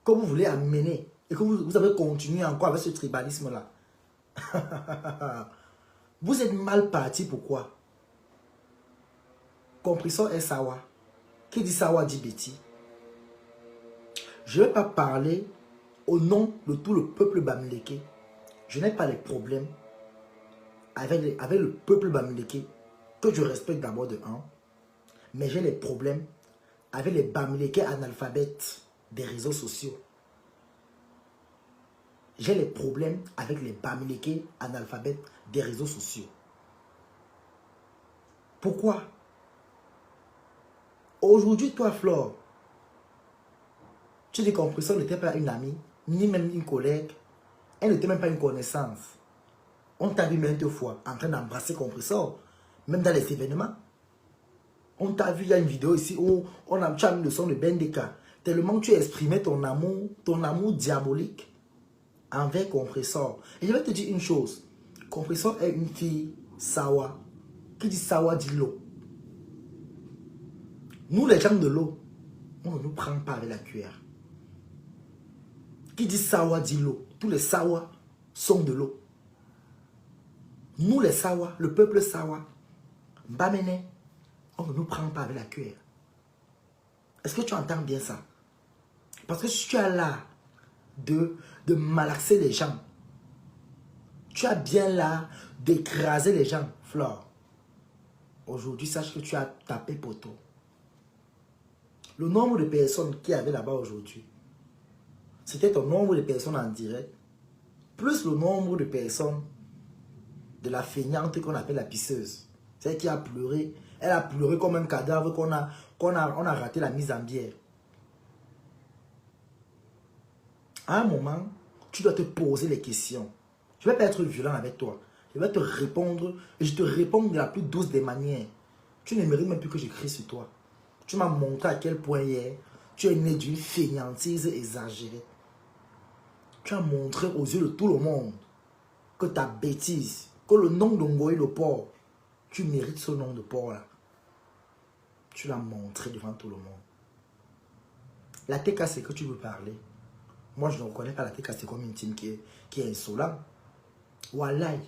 que vous voulez amener et que vous avez continué encore avec ce tribalisme-là. Vous êtes mal parti, pourquoi? Compressor est Sawa. Qui dit Sawa dit Betty. Je ne vais pas parler au nom de tout le peuple bamileke. Je n'ai pas les problèmes avec le peuple bamileke, que je respecte d'abord de un. Mais j'ai les problèmes avec les bamileke analphabètes des réseaux sociaux. J'ai les problèmes avec les bamileke analphabètes des réseaux sociaux. Pourquoi? Aujourd'hui, toi, Flore, tu dis que Compressor n'était pas une amie, ni même une collègue. Elle n'était même pas une connaissance. On t'a vu maintes fois en train d'embrasser Compressor, même dans les événements. On t'a vu, il y a une vidéo ici où tu as mis le son de Bendeka. Tellement tu exprimais ton amour diabolique envers Compressor. Et je vais te dire une chose. Compressor est une fille Sawa. Qui dit Sawa dit l'eau. Nous, les gens de l'eau, on ne nous prend pas avec la cuillère. Qui dit Sawa dit l'eau. Tous les Sawa sont de l'eau. Nous, les Sawa, le peuple Sawa, Bamene, on ne nous prend pas avec la cuillère. Est-ce que tu entends bien ça? Parce que si tu as là de malaxer les gens, tu as bien là d'écraser les gens, Flore. Aujourd'hui, sache que tu as tapé poteau. Le nombre de personnes qui avaient là-bas aujourd'hui, c'était ton nombre de personnes en direct, plus le nombre de personnes de la feignante qu'on appelle la pisseuse. Celle qui a pleuré. Elle a pleuré comme un cadavre qu'on a raté la mise en bière. À un moment, tu dois te poser les questions. Je ne vais pas être violent avec toi. Je vais te répondre et je te réponds de la plus douce des manières. Tu ne mérites même plus que je crie sur toi. Tu m'as montré à quel point hier, tu es né d'une fainéantise exagérée. Tu as montré aux yeux de tout le monde que ta bêtise, que le nom de Ngoï le porc, tu mérites ce nom de porc-là. Tu l'as montré devant tout le monde. La TKC que tu veux parler, moi je ne reconnais pas la TKC comme une team qui est insolente. Wallahi.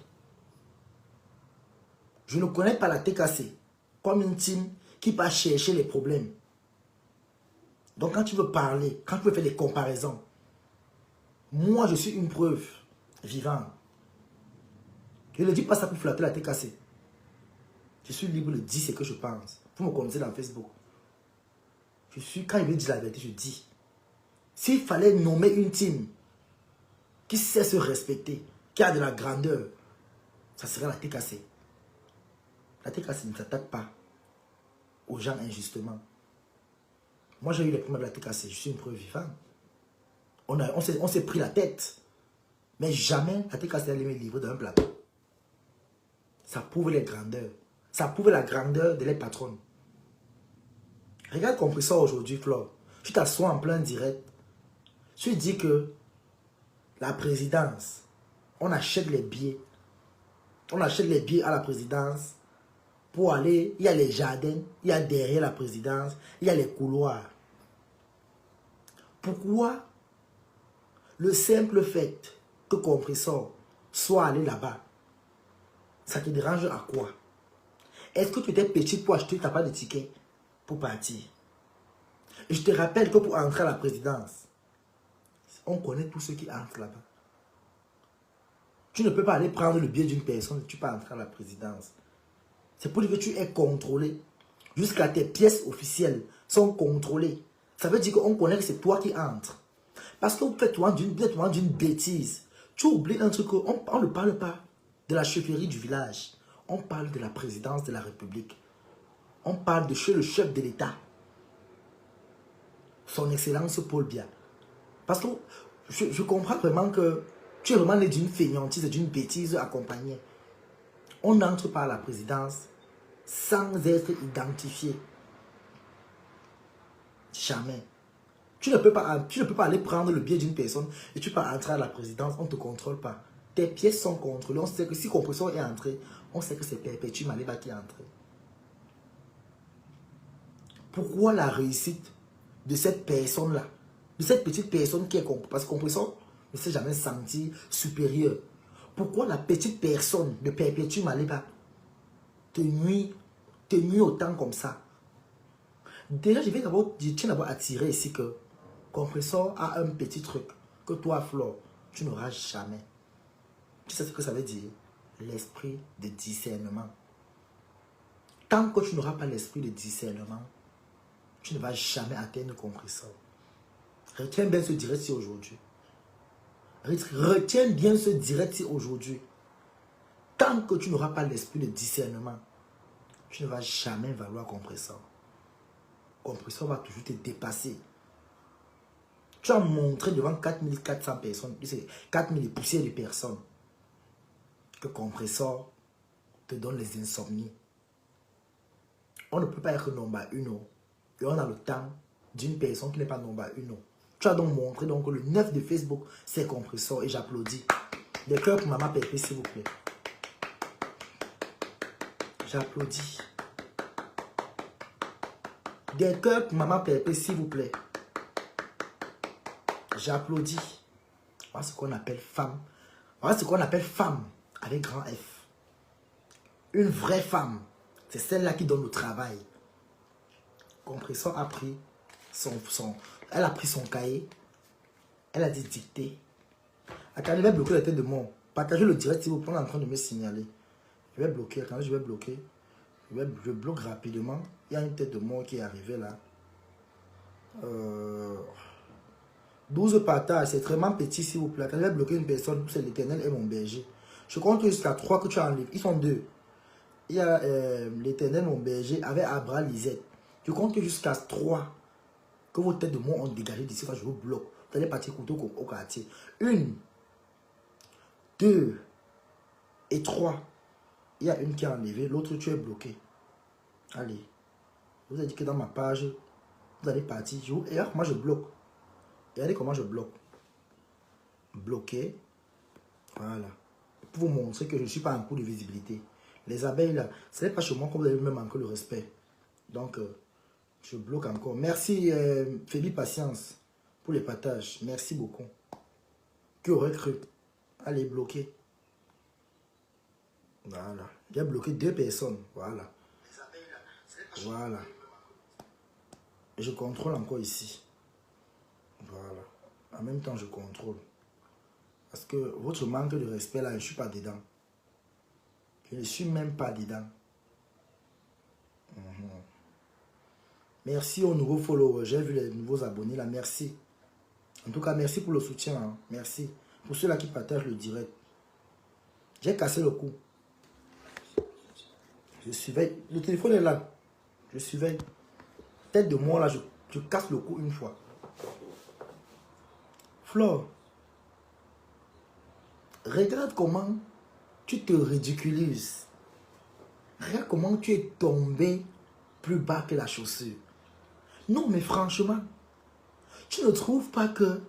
Je ne connais pas la TKC comme une team qui va chercher les problèmes. Donc quand tu veux parler, quand tu veux faire des comparaisons, moi je suis une preuve vivante. Je ne dis pas ça pour flatter la TKC. Je suis libre de dire ce que je pense. Vous me connaissez dans Facebook. Quand il me dit la vérité, je dis. S'il fallait nommer une team qui sait se respecter, qui a de la grandeur, ça serait la TKC. La TKC ne s'attaque pas aux gens injustement. Moi, j'ai eu les problèmes avec la TKC. Je suis une preuve vivante. On s'est pris la tête. Mais jamais la TKC allait me livrer d'un plateau. Ça prouve les grandeurs. Ça prouve la grandeur de les patronnes. Regarde Compressor aujourd'hui, Flore. Tu t'assois en plein direct. Tu dis que la présidence, on achète les billets. On achète les billets à la présidence pour aller. Il y a les jardins, il y a derrière la présidence, il y a les couloirs. Pourquoi le simple fait que Compressor soit allé là-bas, ça te dérange à quoi? Est-ce que tu étais petit pour acheter, tu n'as pas de ticket pour partir? Et je te rappelle que pour entrer à la présidence, on connaît tous ceux qui entrent là-bas. Tu ne peux pas aller prendre le billet d'une personne et tu peux entrer à la présidence. C'est pour dire que tu es contrôlé. Jusqu'à tes pièces officielles sont contrôlées. Ça veut dire qu'on connaît que c'est toi qui entres. Parce que vous êtes d'une bêtise. Tu oublies un truc, on ne parle pas de la chefferie du village. On parle de la présidence de la République. On parle de chez le chef de l'État. Son Excellence Paul Biya. Parce que je comprends vraiment que tu es vraiment né d'une fainéantise et d'une bêtise accompagnée. On n'entre pas à la présidence sans être identifié. Jamais. Tu ne peux pas aller prendre le billet d'une personne et tu peux entrer à la présidence, on ne te contrôle pas. Tes pièces sont contrôlées. On sait que si Compressor est entré, on sait que c'est Perpétue Maleba qui est entré. Pourquoi la réussite de cette personne-là de cette petite personne qui est compris. Parce que compresseur ne s'est jamais senti supérieur. Pourquoi la petite personne de Perpétue Maliba te nuit autant comme ça? Déjà, je tiens d'abord à tirer ici que compresseur a un petit truc que toi, Flore, tu n'auras jamais. Tu sais ce que ça veut dire? L'esprit de discernement. Tant que tu n'auras pas l'esprit de discernement, tu ne vas jamais atteindre compresseur. Retiens bien ce direct-ci aujourd'hui. Retiens bien ce direct-ci aujourd'hui. Tant que tu n'auras pas l'esprit de discernement, tu ne vas jamais valoir compresseur. Compresseur va toujours te dépasser. Tu as montré devant 4400 personnes, 4000 poussières de personnes, que compresseur te donne les insomnies. On ne peut pas être number 1 et on a le temps d'une personne qui n'est pas number 1. Tu as donc montré donc, que le 9 de Facebook, c'est compresseur et j'applaudis. Des cœurs pour Maman Pépé, s'il vous plaît. J'applaudis. Des cœurs pour Maman Pépé, s'il vous plaît. J'applaudis. Voilà ce qu'on appelle femme. Voilà ce qu'on appelle femme avec grand F. Une vraie femme, c'est celle-là qui donne le travail. Compresseur a pris elle a pris son cahier. Elle a dit dicter. Attendez, je vais bloquer la tête de mort. Partagez le direct si vous êtes en train de me signaler. Je vais bloquer. Attendez, je vais bloquer. Je bloque rapidement. Il y a une tête de mort qui est arrivée là. 12 partages, c'est vraiment petit s'il vous plaît. Quand je vais bloquer une personne, c'est l'Éternel et mon berger. Je compte jusqu'à 3 que tu enlèves. Ils sont 2. Il y a l'Éternel, mon berger, avec Abraham, Lisette. Je compte jusqu'à 3 que vos têtes de mort ont dégagé d'ici. Quand je vous bloque, vous allez partir couteau au quartier. 1, 2 et 3. Il y a une qui est enlevée, l'autre tu es bloqué. Allez. Je vous ai dit que dans ma page, vous allez partir. Et là, moi je bloque. Regardez comment je bloque. Bloqué. Voilà. Pour vous montrer que je ne suis pas en cours de visibilité. Les abeilles là, ce n'est pas chez moi que vous allez me manquer le respect. Donc, je bloque encore. Merci Fébi Patience pour les partages. Merci beaucoup. Qui aurait cru? Allez, bloquer. Voilà. J'ai bloqué 2 personnes. Voilà. Voilà. Et je contrôle encore ici. Voilà. En même temps, je contrôle. Parce que votre manque de respect, là, je ne suis pas dedans. Je ne suis même pas dedans. Merci aux nouveaux followers. J'ai vu les nouveaux abonnés, là. Merci. En tout cas, merci pour le soutien. Hein. Merci. Pour ceux-là qui partagent le direct. J'ai cassé le cou. Je surveille. Le téléphone est là. Je surveille. Tête de moi, là, je casse le cou une fois. Flore, regarde comment tu te ridiculises. Regarde comment tu es tombé plus bas que la chaussure. Non, mais franchement, tu ne trouves pas que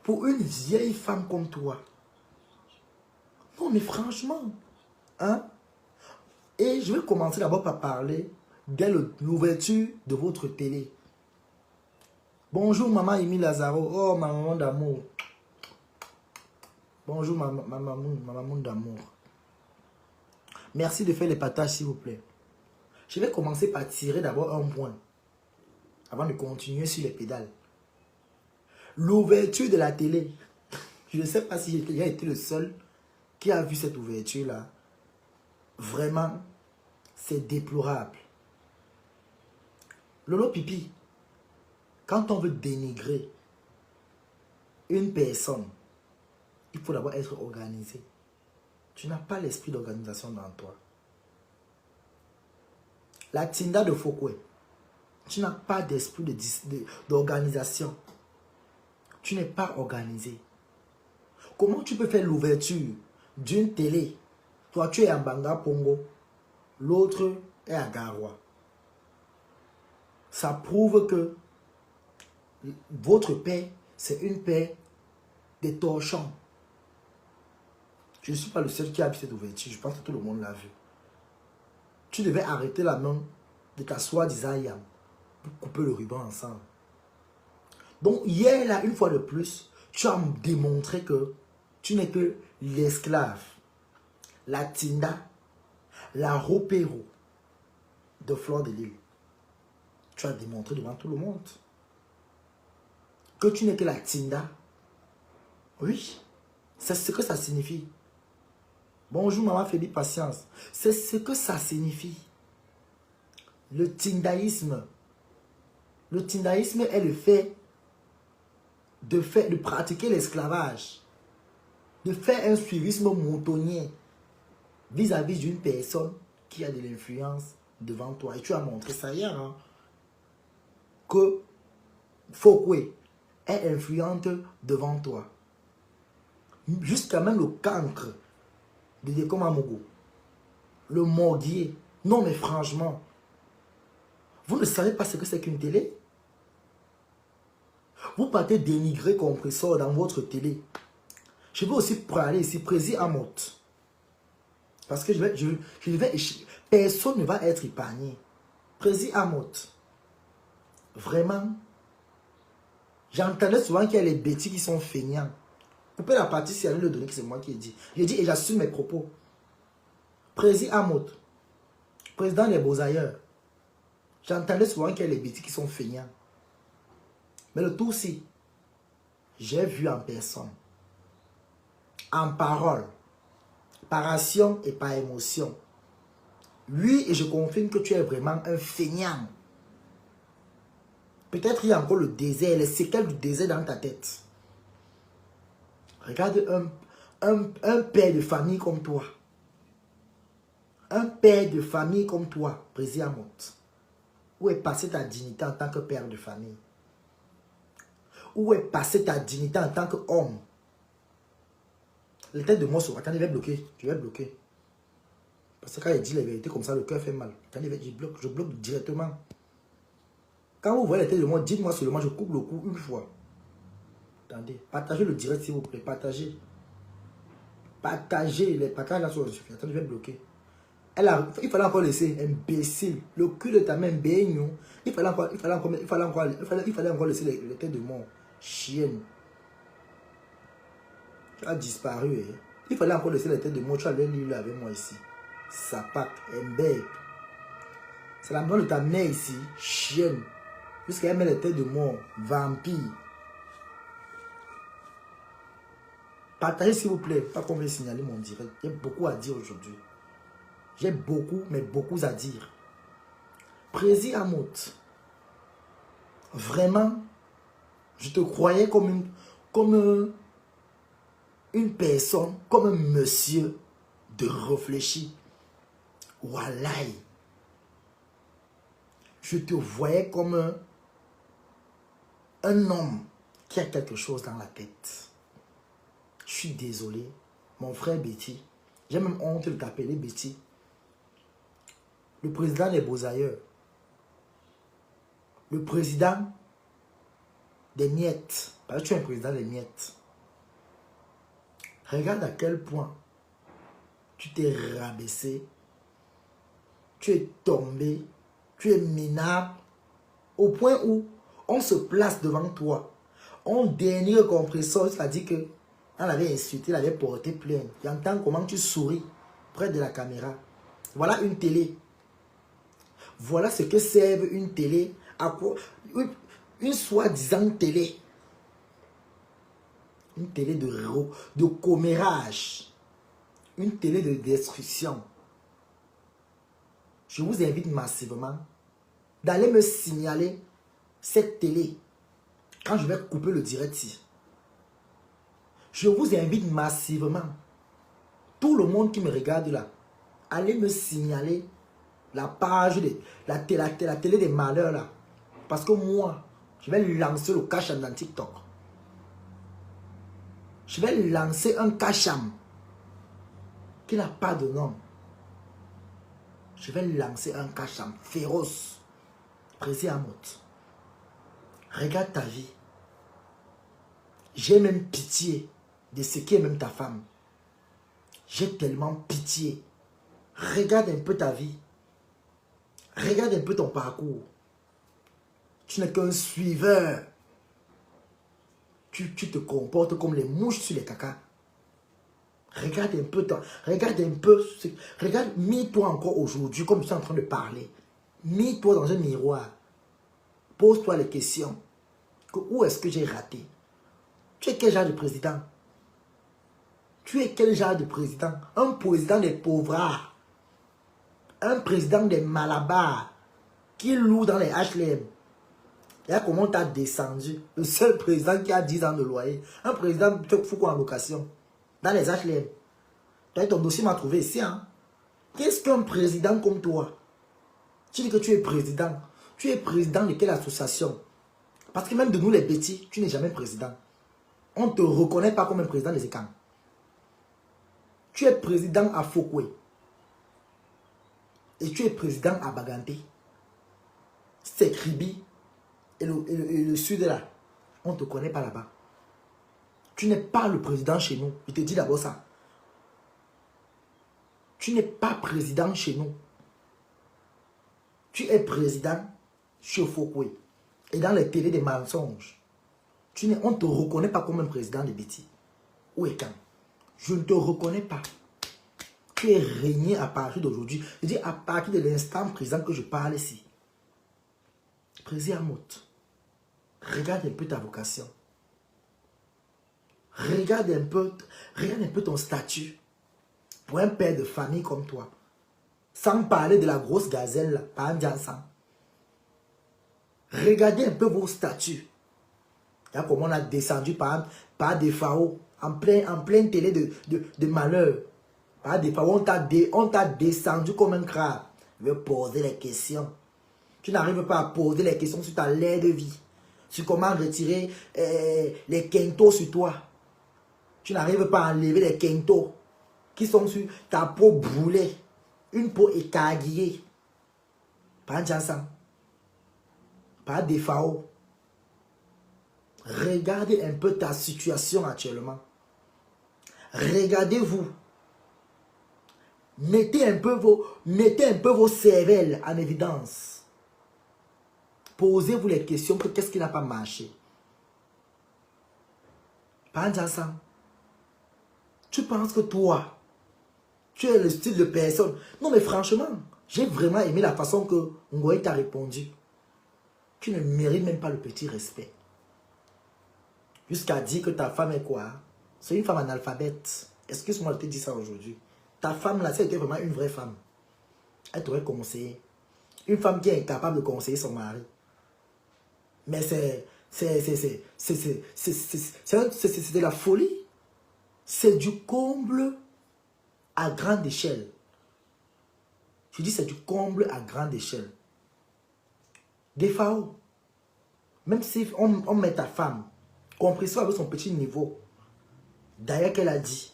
pour une vieille femme comme toi, non, mais franchement, hein? Et je vais commencer d'abord par parler dès l'ouverture de votre télé. Bonjour, maman Amy Lazaro. Oh, ma maman d'amour. Bonjour, ma maman d'amour. Merci de faire les partages, s'il vous plaît. Je vais commencer par tirer d'abord un point, avant de continuer sur les pédales. L'ouverture de la télé. Je ne sais pas si j'ai été le seul qui a vu cette ouverture-là. Vraiment, c'est déplorable. Lolo Pipi, quand on veut dénigrer une personne, il faut d'abord être organisé. Tu n'as pas l'esprit d'organisation dans toi. La Tinda de Fokwe, tu n'as pas d'esprit d'organisation. Tu n'es pas organisé. Comment tu peux faire l'ouverture d'une télé? Toi, tu es à Banga Pongo, l'autre est à Garoua. Ça prouve que votre paix, c'est une paix de torchons. Je ne suis pas le seul qui a vu cette ouverture. Je pense que tout le monde l'a vu. Tu devais arrêter la main de ta soi-disant yam pour couper le ruban ensemble. Donc hier, là, une fois de plus, tu as démontré que tu n'es que l'esclave, la Tinda, la Ropero de Fleur de Lys. Tu as démontré devant tout le monde que tu n'es que la Tinda. Oui, c'est ce que ça signifie. Bonjour maman Fébi Patience. C'est ce que ça signifie. Le tindaïsme. Le tindaïsme est le fait de pratiquer l'esclavage. De faire un suivisme moutonnier vis-à-vis d'une personne qui a de l'influence devant toi. Et tu as montré ça hier. Hein, que Fokwe est influente devant toi. Jusqu'à même le cancre de Dekoma Mogo. Le mordier. Non mais franchement, vous ne savez pas ce que c'est qu'une télé? Vous partez dénigrer compresseur dans votre télé. Je vais aussi parler ici, Prési Amot. Parce que personne ne va être épargné. Prési Amot. Vraiment, j'entendais souvent qu'il y a les bêtis qui sont feignants. Coupez la partie si elle le donner, que c'est moi qui ai dit. J'ai dit et j'assume mes propos. Prési Amot, président des Beaux-Ailleurs. J'entendais souvent qu'il y a les bêtis qui sont feignants. Mais le tout si, j'ai vu en personne, en parole, par action et par émotion. Oui, et je confirme que tu es vraiment un feignant. Peut-être il y a encore le désert, les séquelles du désert dans ta tête. Regarde un père de famille comme toi. Un père de famille comme toi, Président Amot. Où est passée ta dignité en tant que père de famille? Où est passée ta dignité en tant qu'homme? Les têtes de moi sur quand il va bloquer, tu vas bloquer. Parce que quand il dit la vérité comme ça, le cœur fait mal. Quand il va dire je bloque directement. Quand vous voyez les têtes de moi, dites-moi seulement, je coupe le cou une fois. Attendez, partagez le direct s'il vous plaît, partagez. Partagez les partages là sur le suffit. Attendez, je vais bloquer. Il fallait encore laisser, imbécile, le cul de ta main, béignon. Il fallait encore laisser les têtes de mort. Chienne. Tu as disparu. Hein. Il fallait encore laisser les têtes de mort. Tu allais lire avec moi ici. Sapac, mbé. C'est la main de ta mère ici. Chienne. Jusqu'à met les têtes de mort. Vampire. Partagez s'il vous plaît. Pas qu'on veut signaler mon direct. J'ai beaucoup à dire aujourd'hui. J'ai beaucoup, mais beaucoup à dire. Prési Amot, vraiment, je te croyais comme une personne, comme un monsieur de réfléchi. Wallahi. Je te voyais comme un homme qui a quelque chose dans la tête. Je suis désolé, mon frère Betty. J'ai même honte de t'appeler Betty. Le président des Beaux-Ailleurs. Le président des miettes. Parce que tu es un président des miettes. Regarde à quel point tu t'es rabaissé. Tu es tombé. Tu es minable. Au point où on se place devant toi. On dénigre compresseur. C'est-à-dire que on l'avait insulté, il avait porté plainte. J'entends comment tu souris près de la caméra. Voilà une télé. Voilà ce que serve une télé. Une soi-disant télé. Une télé de commérage. Une télé de destruction. Je vous invite massivement d'aller me signaler cette télé quand je vais couper le direct ici. Je vous invite massivement, tout le monde qui me regarde là, allez me signaler la page de la télé des malheurs là. Parce que moi, je vais lancer le cacham dans TikTok. Je vais lancer un cacham qui n'a pas de nom. Je vais lancer un cacham féroce. Prési Amot. Regarde ta vie. J'ai même pitié de ce qui est même ta femme. J'ai tellement pitié. Regarde un peu ta vie. Regarde un peu ton parcours. Tu n'es qu'un suiveur. tu te comportes comme les mouches sur les cacas. Regarde un peu, regarde, mets-toi encore aujourd'hui, comme je suis en train de parler. Mets-toi dans un miroir. Pose-toi les questions. Où est-ce que j'ai raté? Tu es quel genre de président? Tu es quel genre de président? Un président des pauvres. Un président des malabars qui loue dans les HLM. Regarde comment tu as descendu. Le seul président qui a 10 ans de loyer. Un président qui fout quoi en location? Dans les HLM. Ton dossier m'a trouvé ici. Hein? Qu'est-ce qu'un président comme toi? Tu dis que tu es président. Tu es président de quelle association? Parce que même de nous les petits, tu n'es jamais président. On ne te reconnaît pas comme un président des ECAM. Tu es président à Fokwe. Et tu es président à Baganté. C'est Kribi. Et le sud là. On ne te connaît pas là-bas. Tu n'es pas le président chez nous. Je te dis d'abord ça. Tu n'es pas président chez nous. Tu es président chez Fokwe. Et dans les télés des mensonges. On ne te reconnaît pas comme un président de Béti. Où est quand? Je ne te reconnais pas. Tu es régné à partir d'aujourd'hui. Je dis à partir de l'instant présent que je parle ici. Président Amout, regarde un peu ta vocation. Regarde un peu ton statut. Pour un père de famille comme toi. Sans parler de la grosse gazelle, là, par exemple. Regardez un peu vos statuts. Là, comment on a descendu par des FAO, en plein télé de malheur. Par des FAO, on t'a descendu comme un crabe. Tu veux poser les questions. Tu n'arrives pas à poser les questions sur ta laie de vie. Sur comment retirer les quintos sur toi. Tu n'arrives pas à enlever les quintos qui sont sur ta peau brûlée. Une peau écarguillée. Par un jansan. Par des FAO. Regardez un peu ta situation actuellement. Regardez-vous. Mettez un peu vos cervelles en évidence. Posez-vous les questions que qu'est-ce qui n'a pas marché. Par un jansan. Tu penses que toi, tu es le style de personne. Non, mais franchement, j'ai vraiment aimé la façon que Ngoï t'a répondu. Tu ne mérites même pas le petit respect. Jusqu'à dire que ta femme est quoi? C'est une femme analphabète. Excuse-moi de te dire ça aujourd'hui. Ta femme là, si elle était vraiment une vraie femme, elle t'aurait conseillé. Une femme qui est incapable de conseiller son mari. Mais c'est de la folie. C'est du comble à grande échelle. Je dis c'est du comble à grande échelle. Des FAO. Même si on met ta femme, compréhension avec son petit niveau. D'ailleurs qu'elle a dit,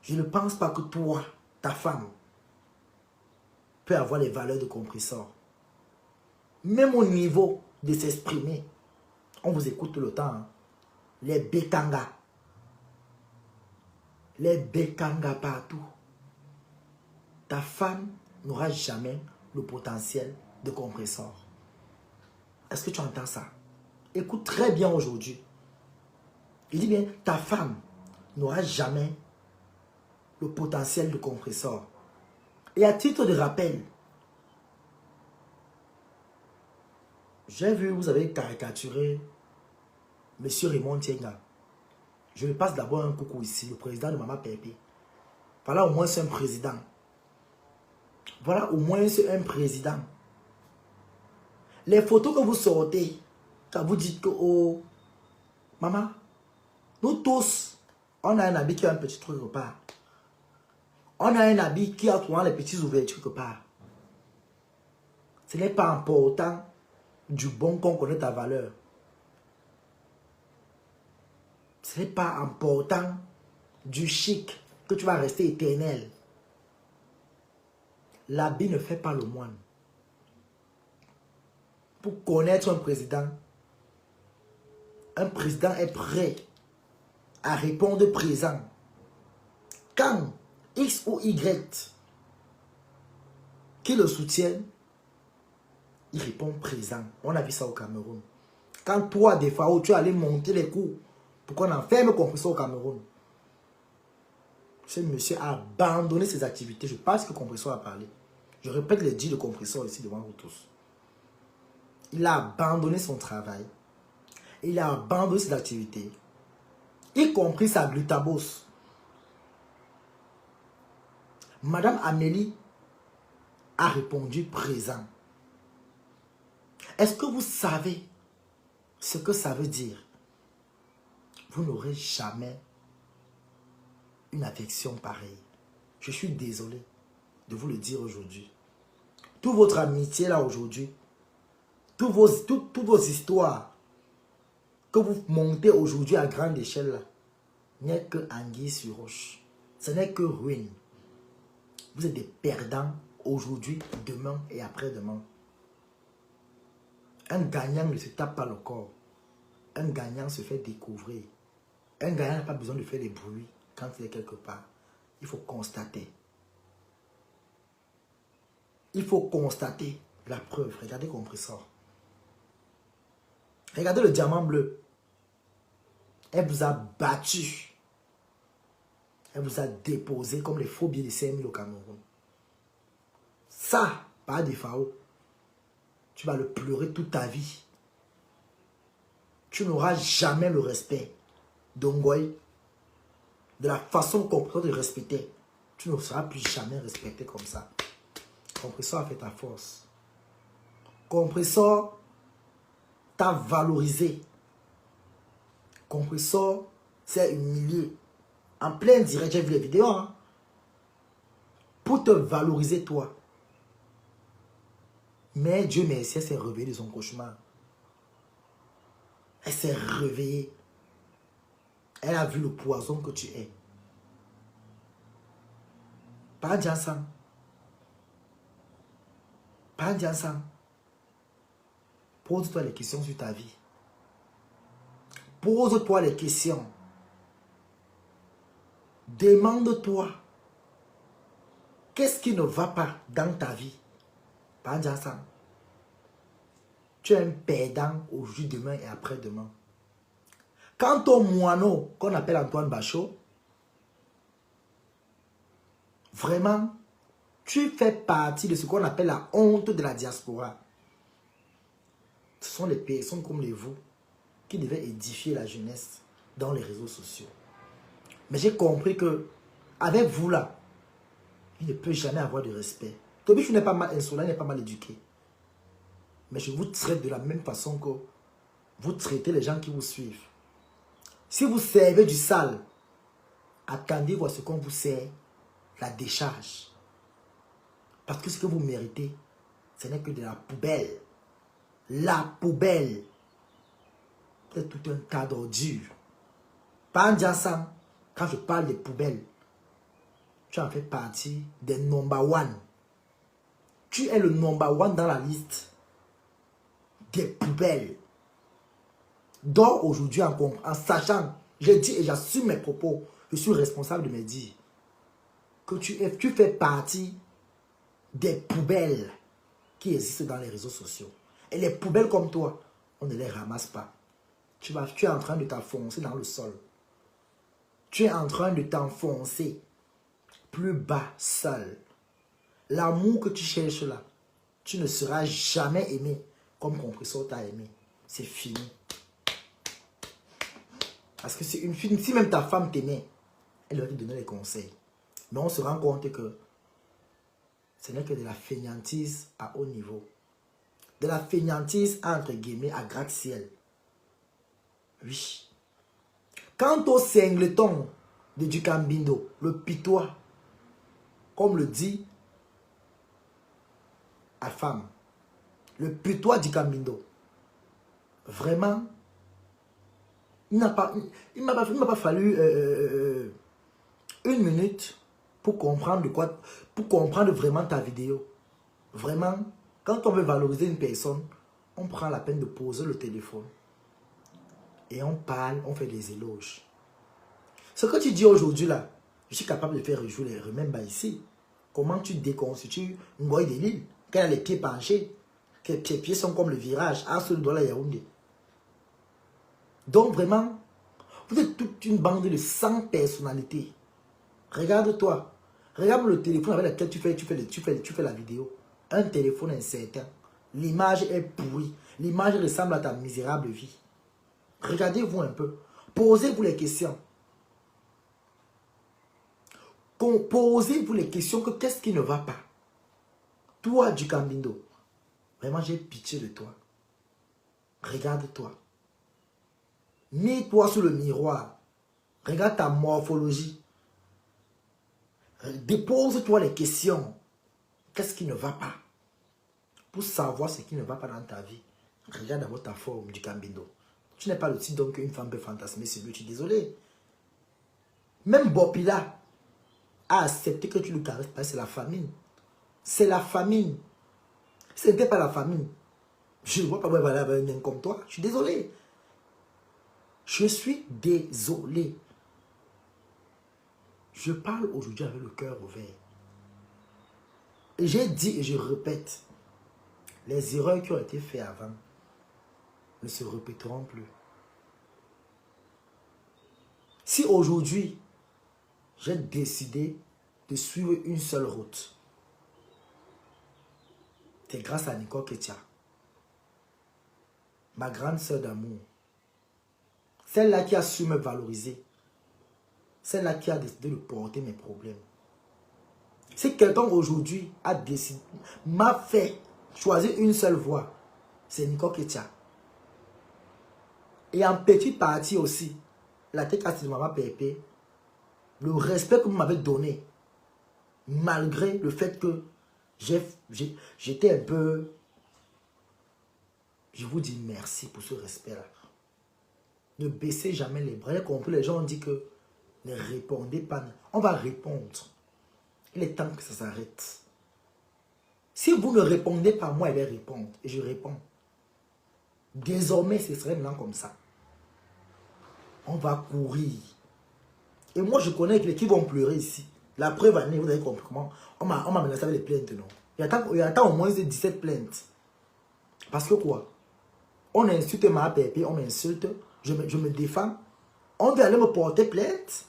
je ne pense pas que toi, ta femme, peut avoir les valeurs de compresseur. Même au niveau de s'exprimer, on vous écoute tout le temps. Hein. Les békangas. Les békangas partout. Ta femme n'aura jamais le potentiel de compresseur. Est-ce que tu entends ça? Écoute très bien aujourd'hui. Il dit bien, ta femme n'aura jamais le potentiel de compresseur. Et à titre de rappel, j'ai vu, vous avez caricaturé M. Raymond Tienga. Je lui passe d'abord un coucou ici, le président de Mama Pépé. Voilà au moins c'est un président. Voilà au moins c'est un président. Les photos que vous sortez, quand vous dites que, oh, maman, nous tous, on a un habit qui a un petit truc quelque part. On a un habit qui a souvent les petites ouvertures quelque part. Ce n'est pas important du bon qu'on connaît ta valeur. Ce n'est pas important du chic que tu vas rester éternel. L'habit ne fait pas le moine. Pour connaître un président est prêt à répondre présent. Quand X ou Y qui le soutiennent, il répond présent. On a vu ça au Cameroun. Quand toi, des fois, tu allais monter les coûts pour qu'on enferme le compresseur au Cameroun. Ce monsieur a abandonné ses activités. Je pense que le compresseur a parlé. Je répète les dits de compresseur ici devant vous tous. Il a abandonné son travail. Il a abandonné ses activités. Y compris sa glutabose. Madame Amélie a répondu présent. Est-ce que vous savez ce que ça veut dire? Vous n'aurez jamais une affection pareille. Je suis désolé de vous le dire aujourd'hui. Toute votre amitié là aujourd'hui, toutes vos histoires que vous montez aujourd'hui à grande échelle là, n'est que anguille sur roche. Ce n'est que ruine. Vous êtes des perdants aujourd'hui, demain et après-demain. Un gagnant ne se tape pas le corps. Un gagnant se fait découvrir. Un gagnant n'a pas besoin de faire des bruits quand il est quelque part. Il faut constater. Il faut constater la preuve. Regardez compresseur. Regardez le diamant bleu. Elle vous a battu. Elle vous a déposé comme les faux billets de 5 000 au Cameroun. Ça, pas des FAO. Tu vas le pleurer toute ta vie. Tu n'auras jamais le respect d'Ongoy. De la façon qu'on peut te respecter. Tu ne seras plus jamais respecté comme ça. Compresseur a fait ta force. Compresseur t'a valorisé. Compresseur s'est humilié. En plein direct, j'ai vu les vidéos. Hein, pour te valoriser toi. Mais Dieu merci, elle s'est réveillée de son cauchemar. Elle s'est réveillée. Elle a vu le poison que tu es. Pas d'ensemble. Pas d'ensemble. Pose-toi les questions sur ta vie. Pose-toi les questions. Demande-toi. Qu'est-ce qui ne va pas dans ta vie? Pas d'ensemble. Tu es un perdant aujourd'hui, demain et après-demain. Quant au moineau qu'on appelle Antoine Bachot, vraiment, tu fais partie de ce qu'on appelle la honte de la diaspora. Ce sont les personnes comme les vous qui devaient édifier la jeunesse dans les réseaux sociaux. Mais j'ai compris que avec vous là, il ne peut jamais avoir de respect. Tobichou n'est pas mal insolent, il n'est pas mal éduqué. Mais je vous traite de la même façon que vous traitez les gens qui vous suivent. Si vous servez du sale, attendez-vous à ce qu'on vous sert la décharge. Parce que ce que vous méritez, ce n'est que de la poubelle. La poubelle. C'est tout un tas d'ordures. Pas en disant ça, quand je parle des poubelles, tu en fais partie des number one. Tu es le number one dans la liste des poubelles. Donc aujourd'hui, en sachant, je dis et j'assume mes propos, je suis responsable de me dire que tu fais partie des poubelles qui existent dans les réseaux sociaux. Et les poubelles comme toi, on ne les ramasse pas. Tu es en train de t'enfoncer dans le sol. Tu es en train de t'enfoncer plus bas seul. L'amour que tu cherches là, tu ne seras jamais aimé comme Compresseur t'a aimé. C'est fini. Parce que c'est une fille, si même ta femme t'aimait, elle va te donner des conseils. Mais on se rend compte que ce n'est que de la fainéantise à haut niveau. De la fainéantise entre guillemets à gratte-ciel. Oui. Quant au singleton de Dukambindo, le pitois, comme le dit la femme, le pitois du Cambindo, vraiment, il ne m'a pas fallu une minute pour comprendre pour comprendre vraiment ta vidéo. Vraiment, quand on veut valoriser une personne, on prend la peine de poser le téléphone et on parle, on fait des éloges. Ce que tu dis aujourd'hui là, je suis capable de faire rejouer les remembers ici. Comment tu déconstitues Ngoï de Lille, qu'elle a les pieds penchés, que tes pieds sont comme le virage, à ce doigt là Yaoundé. Donc vraiment, vous êtes toute une bande de 100 personnalités. Regarde-toi. Regarde le téléphone avec lequel tu fais la vidéo. Un téléphone incertain. L'image est pourrie. L'image ressemble à ta misérable vie. Regardez-vous un peu. Posez-vous les questions. Posez-vous les questions que qu'est-ce qui ne va pas. Toi, du Cambindo, vraiment j'ai pitié de toi. Regarde-toi. Mets-toi sur le miroir. Regarde ta morphologie. Dépose-toi les questions. Qu'est-ce qui ne va pas? Pour savoir ce qui ne va pas dans ta vie, regarde d'abord ta forme du Cambindo. Tu n'es pas le type donc qu'une femme peut fantasmer sur lui. Je suis désolé. Même Bopila a accepté que tu le caresses parce que c'est la famine. C'est la famine. Ce n'était pas la famine. Je ne vois pas pourquoi il va aller avec un comme toi. Je suis désolé. Je suis désolé. Je parle aujourd'hui avec le cœur ouvert. Et j'ai dit et je répète, les erreurs qui ont été faites avant ne se répéteront plus. Si aujourd'hui, j'ai décidé de suivre une seule route, c'est grâce à Nicole Ketia, ma grande sœur d'amour, celle-là qui a su me valoriser, celle-là qui a décidé de porter mes problèmes. Si quelqu'un aujourd'hui a décidé, m'a fait choisir une seule voie, c'est Nicole Ketia. Et en petite partie aussi, la tête de maman Pépé, le respect que vous m'avez donné, malgré le fait que j'étais un peu... Je vous dis merci pour ce respect-là. Ne baissez jamais les bras. Compris, les gens ont dit que ne répondez pas. On va répondre. Il est temps que ça s'arrête. Si vous ne répondez pas, moi, je vais répondre. Et je réponds. Désormais, ce serait maintenant comme ça. On va courir. Et moi, je connais qui vont pleurer ici. La preuve année, vous avez compris comment. On m'a menacé avec les plaintes, non? Il y a au moins 17 plaintes. Parce que quoi? On insulte ma pépé, on m'insulte. Je me défends. On veut aller me porter plainte.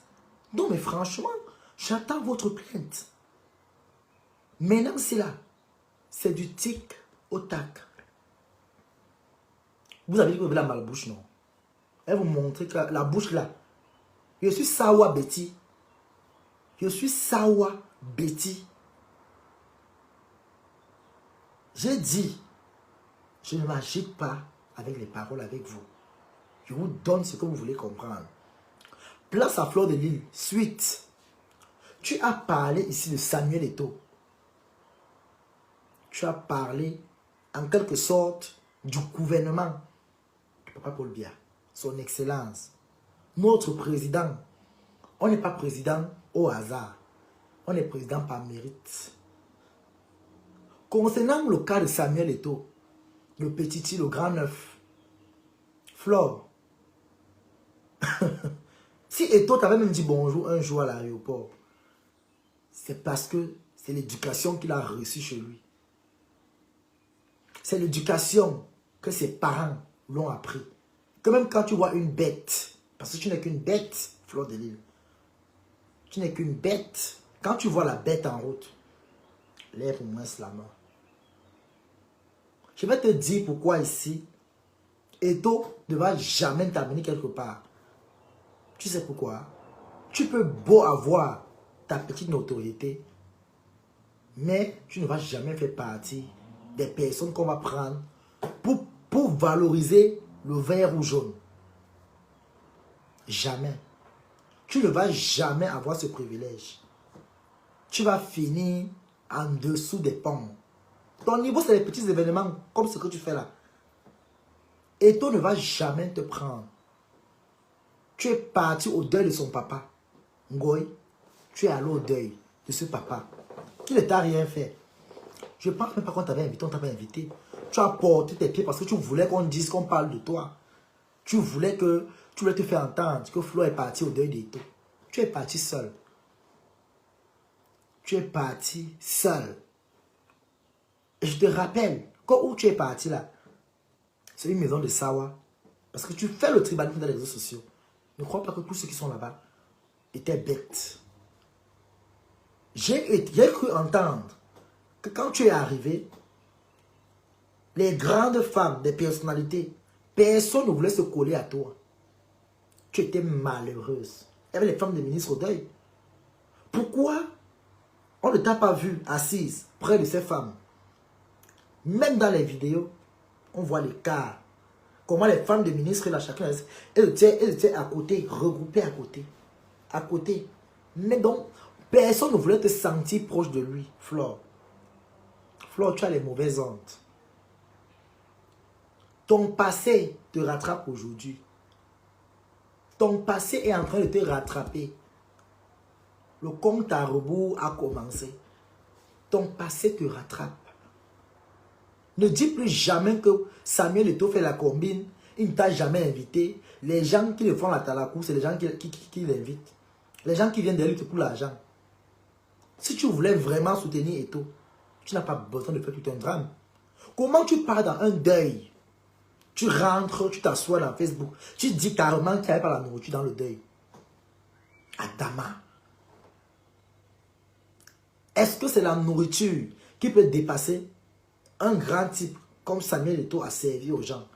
Non, mais franchement, j'attends votre plainte. Maintenant, c'est là. C'est du tic au tac. Vous avez dit que vous avez la malbouche, non? Elle vous montre que la bouche là. Je suis Sawa Betty. Je suis Sawa Betty. J'ai dit, je ne m'agite pas avec les paroles avec vous. Je vous donne ce que vous voulez comprendre. Place à Fleur de Lys. Suite. Tu as parlé ici de Samuel Eto'o. Tu as parlé en quelque sorte du gouvernement de Papa Paul Biya, son excellence, notre président. On n'est pas président au hasard. On est président par mérite. Concernant le cas de Samuel Eto'o, le petit, le grand neuf, Flore, si Eto'o t'avait même dit bonjour un jour à l'aéroport, c'est parce que c'est l'éducation qu'il a reçue chez lui. C'est l'éducation que ses parents l'ont appris. Que même quand tu vois une bête, parce que tu n'es qu'une bête, Fleur de Lys, tu n'es qu'une bête. Quand tu vois la bête en route, lève au moins la main. Je vais te dire pourquoi ici, Eto'o ne va jamais t'amener quelque part. Tu sais pourquoi? Tu peux beau avoir ta petite notoriété, mais tu ne vas jamais faire partie des personnes qu'on va prendre pour valoriser le vert ou jaune. Jamais. Tu ne vas jamais avoir ce privilège. Tu vas finir en dessous des ponts. Ton niveau, c'est les petits événements comme ce que tu fais là. Eto'o ne va jamais te prendre. Tu es parti au deuil de son papa. Ngoy, tu es allé au deuil de ce papa. Qui ne t'a rien fait. Je pense même pas qu'on t'avait invité, on t'avait invité. Tu as porté tes pieds parce que tu voulais qu'on dise, qu'on parle de toi. Tu voulais te faire entendre que Flo est parti au deuil d'Eto'o. Tu es parti seul. Tu es parti seul. Et je te rappelle, où tu es parti là, c'est une maison de Sawa. Parce que tu fais le tribalisme dans les réseaux sociaux. Ne crois pas que tous ceux qui sont là-bas étaient bêtes. J'ai cru entendre que quand tu es arrivé, les grandes femmes, des personnalités, personne ne voulait se coller à toi. Tu étais malheureuse. Il y avait les femmes des ministres au deuil. Pourquoi on ne t'a pas vu assise près de ces femmes? Même dans les vidéos, on voit l'écart. Comment les femmes des ministres, là, chacun, elles étaient à côté, regroupées à côté. À côté. Mais donc, personne ne voulait te sentir proche de lui, Flore. Flore, tu as les mauvaises ondes. Ton passé te rattrape aujourd'hui. Ton passé est en train de te rattraper. Le compte à rebours a commencé. Ton passé te rattrape. Ne dis plus jamais que Samuel Eto'o fait la combine. Il ne t'a jamais invité. Les gens qui le font la talakou, c'est les gens qui l'invitent. Les gens qui viennent de lui pour l'argent. Si tu voulais vraiment soutenir Eto'o, tu n'as pas besoin de faire tout un drame. Comment tu pars dans un deuil? Tu rentres, tu t'assois dans Facebook. Tu dis carrément qu'il n'y avait pas la nourriture dans le deuil. Adama. Est-ce que c'est la nourriture qui peut dépasser un grand type comme Samuel Eto'o a servi aux gens?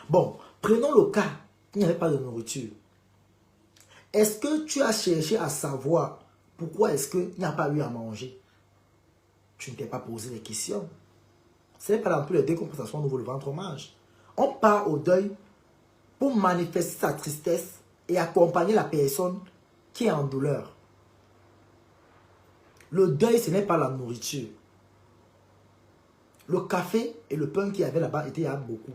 Bon, prenons le cas, il n'y avait pas de nourriture. Est-ce que tu as cherché à savoir pourquoi est-ce qu'il n'y a pas eu à manger? Tu ne t'es pas posé des questions. Ce n'est pas dans tous les décompensations nous voulons rendre hommage. On part au deuil pour manifester sa tristesse et accompagner la personne qui est en douleur. Le deuil, ce n'est pas la nourriture. Le café et le pain qu'il y avait là-bas étaient beaucoup.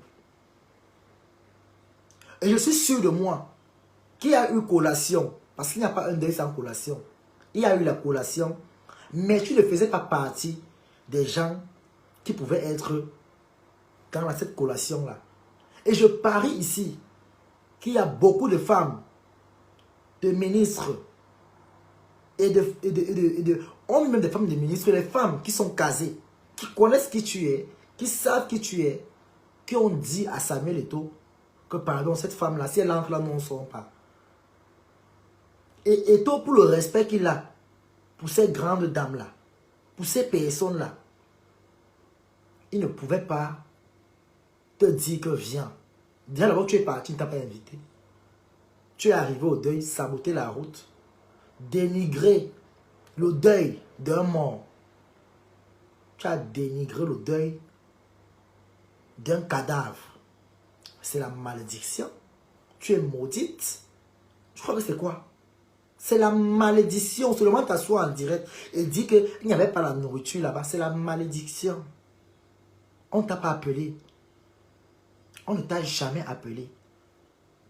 Et je suis sûr de moi qu'il y a eu collation. Parce qu'il n'y a pas un deuil sans collation. Il y a eu la collation. Mais tu ne faisais pas partie des gens qui pouvaient être dans cette collation-là. Et je parie ici qu'il y a beaucoup de femmes, de ministres, même des femmes de ministres, les femmes qui sont casées, qui connaissent qui tu es, qui savent qui tu es, qui ont dit à Samuel Eto'o que pardon, cette femme-là, si elle entre là, nous ne saurons pas. Et Eto'o, pour le respect qu'il a pour ces grandes dames-là, pour ces personnes-là, il ne pouvait pas te dire que viens. Déjà d'abord, tu es parti, il ne t'a pas invité. Tu es arrivé au deuil, saboter la route, dénigrer le deuil d'un mort. Tu as dénigré le deuil d'un cadavre. C'est la malédiction. Tu es maudite. Je crois que c'est quoi? C'est la malédiction. Seulement t'assois en direct et dis qu'il n'y avait pas la nourriture là-bas. C'est la malédiction. On ne t'a pas appelé. On ne t'a jamais appelé.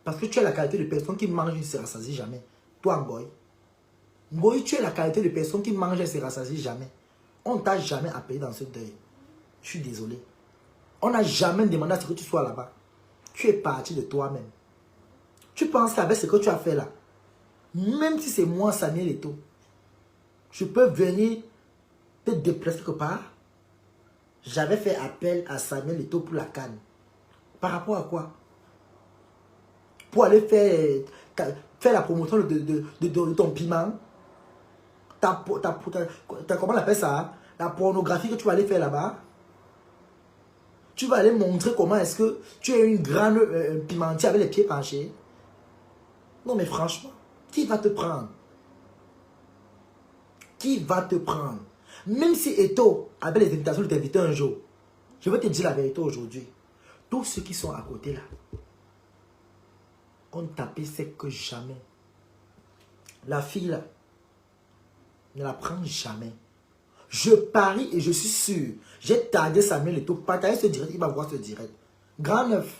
Parce que tu as la qualité de personne qui mange et ne se rassasie jamais. Toi, Ngoy. Ngoy, tu es la qualité de personne qui mange et ne se rassasie jamais. On ne t'a jamais appelé dans ce deuil. Je suis désolé. On n'a jamais demandé à ce que tu sois là-bas. Tu es parti de toi-même. Tu penses qu'avec ce que tu as fait là, même si c'est moi, Samuel Eto'o, je peux venir te déplacer quelque part. J'avais fait appel à Samuel Eto'o pour la canne. Par rapport à quoi? Pour aller faire la promotion de ton piment. Comment on appelle ça? La pornographie que tu vas aller faire là-bas. Tu vas aller montrer comment est-ce que tu es une grande pimentière avec les pieds penchés. Non mais franchement, qui va te prendre? Qui va te prendre? Même si Eto'o avait les invitations de t'inviter un jour, je vais te dire la vérité aujourd'hui. Tous ceux qui sont à côté là, ont tapé sec que jamais. La fille là, ne la prend jamais. Je parie et je suis sûr. J'ai tagué Samuel Eto'o. Partagez ce direct, il va voir ce direct. Grand neuf.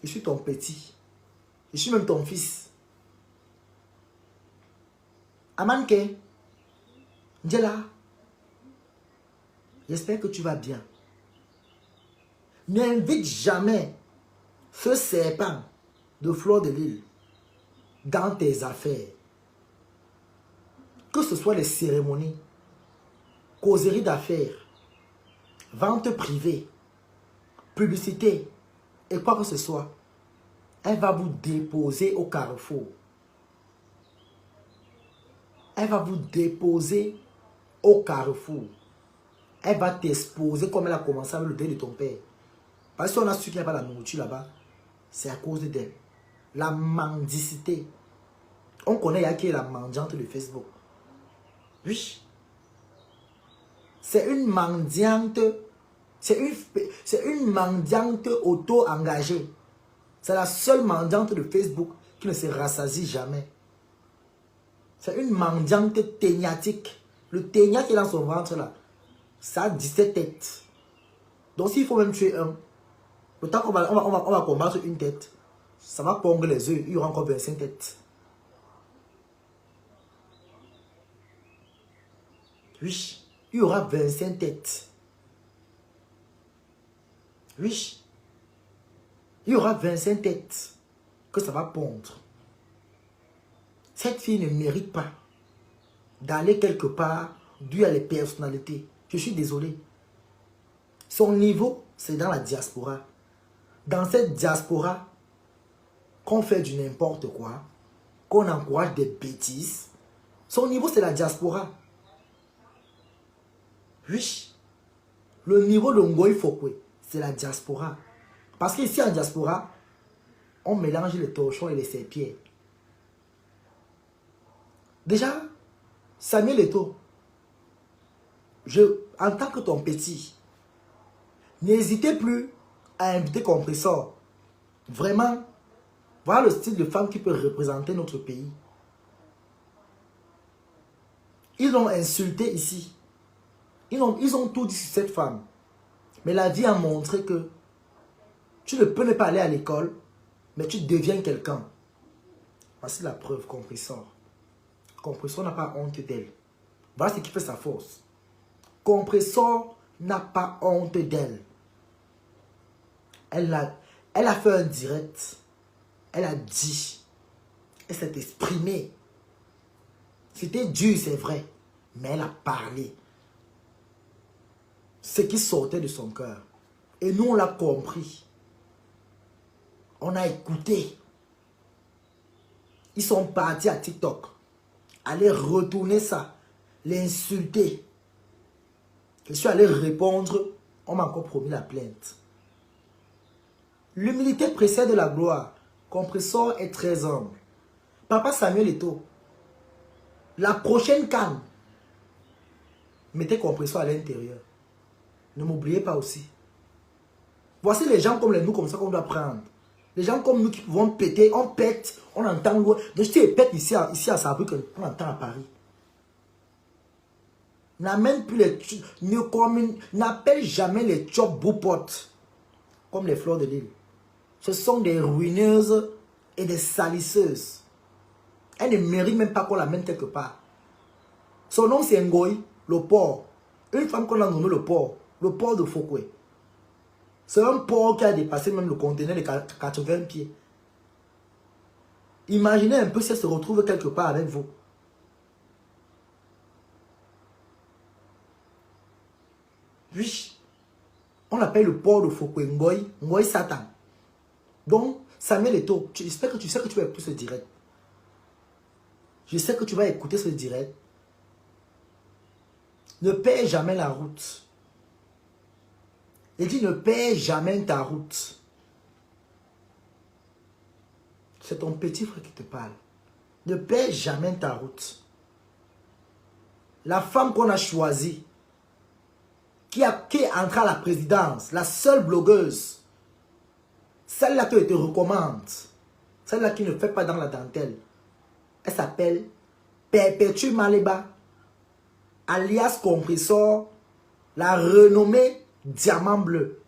Je suis ton petit. Je suis même ton fils. Amanke. Ndjela. J'espère que tu vas bien. N'invite jamais ce serpent de Fleur de Lys dans tes affaires. Que ce soit les cérémonies, causeries d'affaires, vente privée, publicité et quoi que ce soit. Elle va vous déposer au carrefour. Elle va vous déposer au carrefour. Elle va t'exposer comme elle a commencé avec le deuil de ton père. Parce qu'on a su qu'il n'y a pas la nourriture là-bas, c'est à cause d'elle. La mendicité. On connaît qui est la mendiante de Facebook. Oui. C'est une mendiante. C'est une mendiante auto-engagée. C'est la seule mendiante de Facebook qui ne se rassasie jamais. C'est une mendiante téniatique. Le ténia qui est dans son ventre là, ça a 17 têtes. Donc s'il faut même tuer un, le temps qu'on va combattre une tête, ça va pondre les œufs, il y aura encore 25 têtes. Oui, il y aura 25 têtes. Oui, il y aura 25 têtes que ça va pondre. Cette fille ne mérite pas d'aller quelque part dû à les personnalités. Je suis désolé. Son niveau, c'est dans la diaspora. Dans cette diaspora, qu'on fait du n'importe quoi, qu'on encourage des bêtises, son niveau, c'est la diaspora. Oui. Le niveau de Ngoï Fokwe, c'est la diaspora. Parce qu'ici en diaspora, on mélange les torchons et les serpillères. Déjà, Samuel Eto'o, en tant que ton petit, n'hésitez plus à inviter Compressor. Vraiment, voilà le style de femme qui peut représenter notre pays. Ils l'ont insulté ici. Ils ont tout dit sur cette femme. Mais la vie a montré que tu ne peux ne pas aller à l'école, mais tu deviens quelqu'un. Voici la preuve, Compressor. Compressor n'a pas honte d'elle. Voilà ce qui fait sa force. Compressor n'a pas honte d'elle. Elle a fait un direct. Elle a dit. Elle s'est exprimée. C'était dur, c'est vrai. Mais elle a parlé. Ce qui sortait de son cœur. Et nous, on l'a compris. On a écouté. Ils sont partis à TikTok. Aller retourner ça. L'insulter. Je suis allé répondre. On m'a encore promis la plainte. L'humilité précède la gloire. Compressor est très humble. Papa Samuel Eto'o. La prochaine canne. Mettez Compressor à l'intérieur. Ne m'oubliez pas aussi. Voici les gens comme nous, comme ça qu'on doit prendre. Les gens comme nous qui pouvons péter, on pète, on entend loin. Donc si tu pètes ici à Saarbrücken, on entend à Paris. N'amène plus les... N'appelle jamais les chop boupotes comme les fleurs de l'île. Ce sont des ruineuses et des salisseuses. Elle ne mérite même pas qu'on l'amène quelque part. Son nom c'est Ngoï, le port. Une femme qu'on a nommé le port de Fokwe. C'est un port qui a dépassé même le conteneur de 80 pieds. Imaginez un peu si elle se retrouve quelque part avec vous. Oui. On appelle le port de Fokwe Ngoï Satan. Donc, Samuel Eto'o, j'espère que tu sais que tu vas écouter ce direct. Je sais que tu vas écouter ce direct. Ne perds jamais la route. Il dit ne perds jamais ta route. C'est ton petit frère qui te parle. Ne perds jamais ta route. La femme qu'on a choisie, qui est entrée à la présidence, la seule blogueuse, celle-là que je te recommande, celle-là qui ne fait pas dans la dentelle, elle s'appelle Perpétue Maleba, alias Compressor, la renommée Diamant Bleu.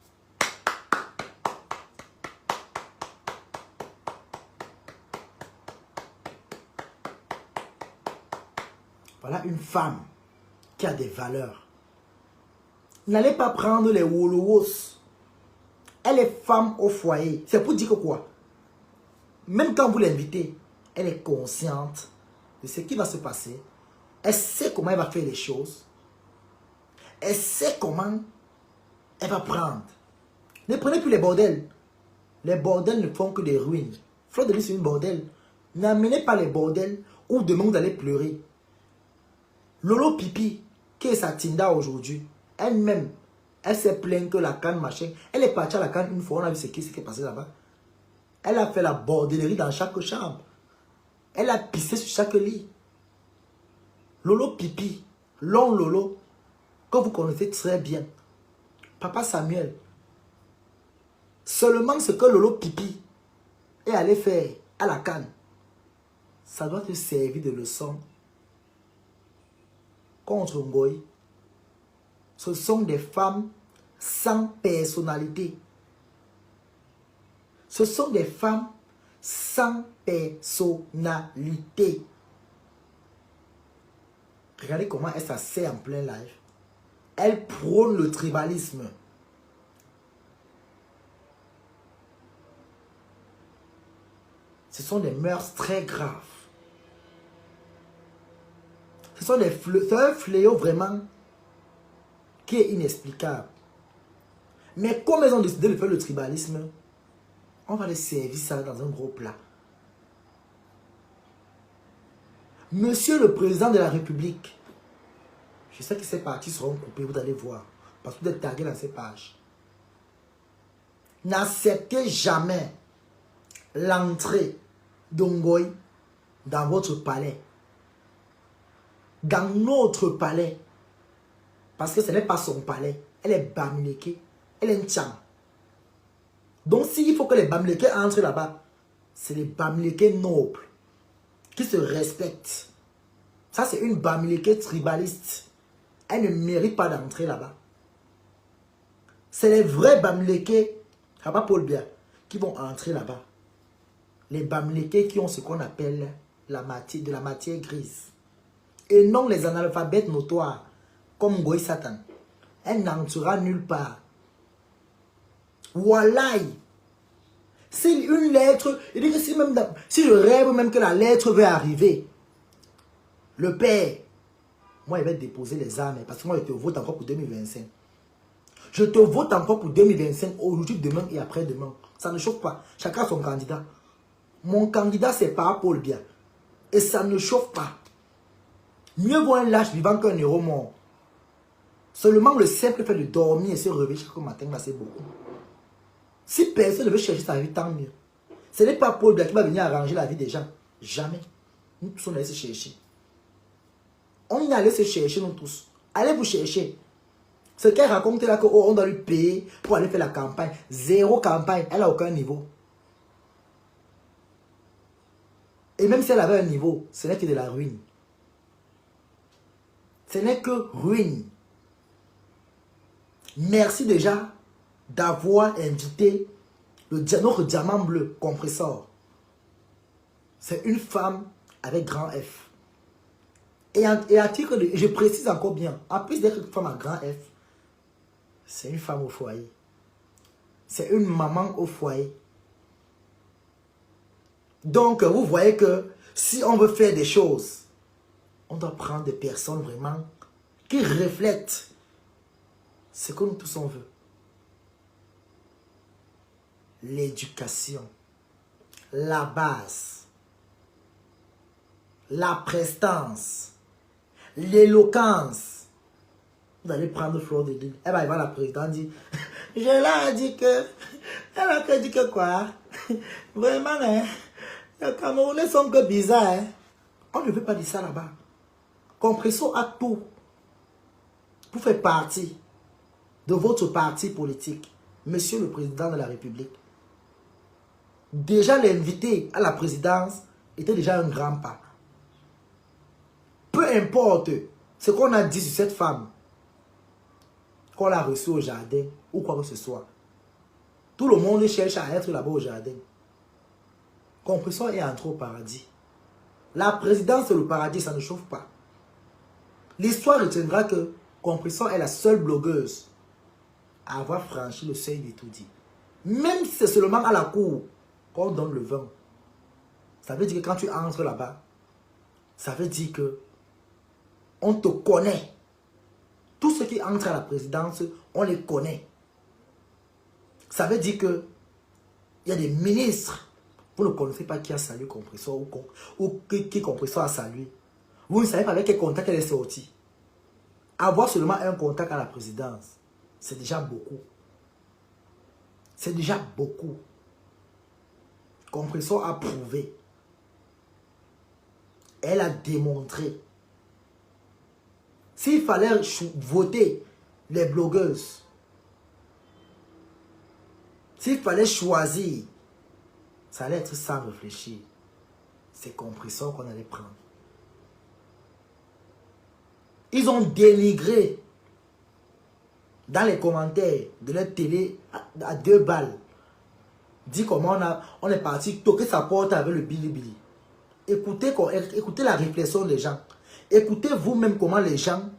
Voilà une femme qui a des valeurs. N'allez pas prendre les wolowos. Elle est femme au foyer. C'est pour dire que quoi? Même quand vous l'invitez, elle est consciente de ce qui va se passer. Elle sait comment elle va faire les choses. Elle sait comment elle va prendre. Ne prenez plus les bordels. Les bordels ne font que des ruines. Fleur de lys, c'est une bordel. N'amenez pas les bordels où demain vous allez pleurer. Lolo Pipi, qui est sa Tinda aujourd'hui, elle-même, elle s'est plainte que la canne, machin. Elle est partie à la canne une fois, on a vu ce qui est passé là-bas. Elle a fait la bordellerie dans chaque chambre. Elle a pissé sur chaque lit. Lolo Pipi, long Lolo, que vous connaissez très bien. Papa Samuel. Seulement ce que Lolo Pipi est allé faire à la canne, ça doit te servir de leçon contre Ngoï. Ce sont des femmes sans personnalité. Ce sont des femmes sans personnalité. Regardez comment elle s'asseye en plein live. Elle prône le tribalisme. Ce sont des mœurs très graves. C'est un fléau vraiment qui est inexplicable. Mais comme elles ont décidé de faire le tribalisme, on va les servir ça dans un gros plat. Monsieur le président de la République, je sais que ces parties seront coupées, vous allez voir, parce que vous êtes tagués dans ces pages. N'acceptez jamais l'entrée d'Ongoï dans votre palais. Dans notre palais. Parce que ce n'est pas son palais. Elle est Bamileke. Elle est Ntcham. Donc s'il faut que les Bamileke entrent là-bas, c'est les Bamileke nobles qui se respectent. Ça c'est une Bamileke tribaliste. Elle ne mérite pas d'entrer là-bas. C'est les vrais Bamileke, Rabat Paul Bia, qui vont entrer là-bas. Les Bamileke qui ont ce qu'on appelle de la matière grise. Et non les analphabètes notoires, comme Ngoï Satan. Elle n'entrera nulle part. Wallahi. C'est une lettre. Il dit que si je rêve même que la lettre va arriver, le père, moi il va déposer les armes parce que moi je te vote encore pour 2025. Je te vote encore pour 2025, aujourd'hui, demain et après-demain. Ça ne chauffe pas. Chacun a son candidat. Mon candidat c'est pas Paul Bia. Et ça ne chauffe pas. Mieux vaut un lâche vivant qu'un héros mort. Seulement le simple fait de dormir et se réveiller chaque matin, là c'est beaucoup. Si personne ne veut chercher sa vie, tant mieux. Ce n'est pas Paul Bia qui va venir arranger la vie des gens. Jamais. Nous tous on allait se chercher. On allait se chercher nous tous. Allez vous chercher. Ce qu'elle raconte là qu'on doit lui payer pour aller faire la campagne. Zéro campagne. Elle n'a aucun niveau. Et même si elle avait un niveau, ce n'est que de la ruine. Ce n'est que ruine. Merci déjà d'avoir invité notre diamant bleu compresseur. C'est une femme avec grand F. Et à titre de... Je précise encore bien, en plus d'être une femme à grand F, c'est une femme au foyer. C'est une maman au foyer. Donc, vous voyez que si on veut faire des choses, on doit prendre des personnes vraiment qui reflètent ce que nous tous on veut. L'éducation, la base, la prestance, l'éloquence. Vous allez prendre Fleur de Lys. Elle va y voir la présidente dire, je l'ai dit que, elle a que dit que quoi? Vraiment, hein? Les Camerounais sont que bizarres, hein? On ne veut pas dire ça là-bas. Compresso a tout pour faire partie de votre parti politique, Monsieur le Président de la République. Déjà l'invité à la présidence était déjà un grand pas. Peu importe ce qu'on a dit sur cette femme, qu'on l'a reçue au jardin ou quoi que ce soit, tout le monde cherche à être là-bas au jardin. Compresso est entré au paradis. La présidence et le paradis, ça ne chauffe pas. L'histoire retiendra que Compresso est la seule blogueuse à avoir franchi le seuil de tout dit. Même si c'est seulement à la cour qu'on donne le vin. Ça veut dire que quand tu entres là-bas, ça veut dire que on te connaît. Tous ceux qui entrent à la présidence, on les connaît. Ça veut dire que Il y a des ministres. Vous ne connaissez pas qui a salué Compressor ou qui Compressor a salué. Vous ne savez pas avec quel contact elle est sortie. Avoir seulement un contact à la présidence, c'est déjà beaucoup. C'est déjà beaucoup. Compressor a prouvé. Elle a démontré. S'il fallait voter les blogueuses, s'il fallait choisir, ça allait être sans réfléchir. C'est Compressor qu'on allait prendre. Ils ont dénigré dans les commentaires de leur télé à 2 balles. Dit comment on est parti toquer sa porte avec le Bilibili. Écoutez la réflexion des gens. Écoutez vous-même comment les gens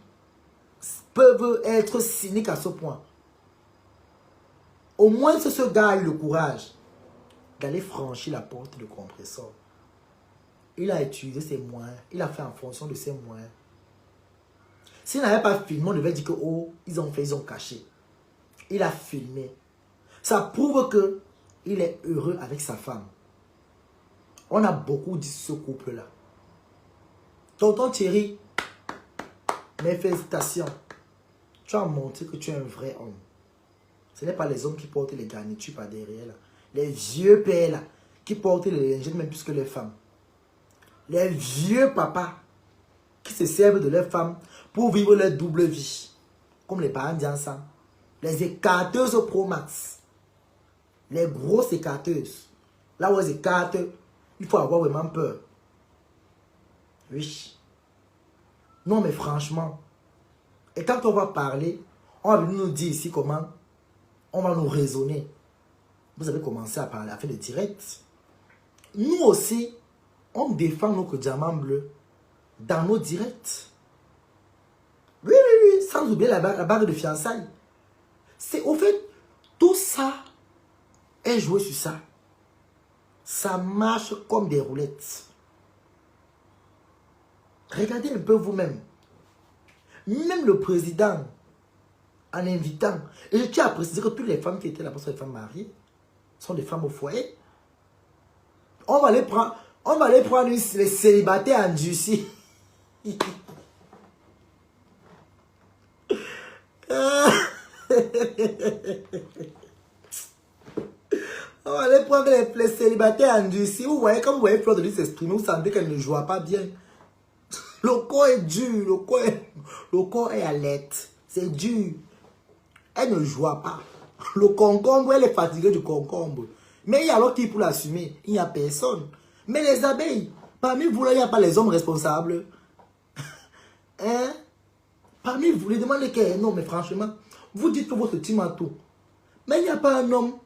peuvent être cyniques à ce point. Au moins ce gars a eu le courage d'aller franchir la porte de Compressor. Il a utilisé ses moyens. Il a fait en fonction de ses moyens. S'il n'avait pas filmé, on devait dire que oh, ils ont caché. Il a filmé. Ça prouve que il est heureux avec sa femme. On a beaucoup dit ce couple-là. Tonton Thierry, mes félicitations. Tu as montré que tu es un vrai homme. Ce n'est pas les hommes qui portent les garnitures par derrière. Là. Les vieux pères là, qui portent les lingettes même plus que les femmes. Les vieux papas qui se servent de leurs femmes pour vivre leur double vie. Comme les parents disent ensemble. Les écarteuses Pro Max. Les grosses écarteuses. Là où elles écartent, il faut avoir vraiment peur. Oui. Non mais franchement. Et quand on va parler, on va venir nous dire ici comment on va nous raisonner. Vous avez commencé à parler, à faire des directs. Nous aussi, on défend nos diamants bleus dans nos directs. Oui, oui, oui, sans oublier la barre de fiançailles. C'est au fait, tout ça est joué sur ça. Ça marche comme des roulettes. Regardez un peu vous-même. Même le président, en invitant, et je tiens à préciser que toutes les femmes qui étaient là-bas sont des femmes mariées, sont des femmes au foyer. On va les prendre les célibataires endurcis. On va aller prendre les célibataires endurcis. Vous voyez, quand vous voyez Fleur de Lys s'exprimer, vous sentez qu'elle ne joue pas bien. Le corps est dur, le corps est alerte. C'est dur. Elle ne joue pas. Le concombre, elle est fatiguée du concombre. Mais il y a l'autre qui pour l'assumer. Il n'y a personne. Mais les abeilles, parmi vous, là, il n'y a pas les hommes responsables. Hein? Parmi vous, les demandez qu'elle non, mais franchement, vous dites que votre team a tout. Mais il n'y a pas un homme.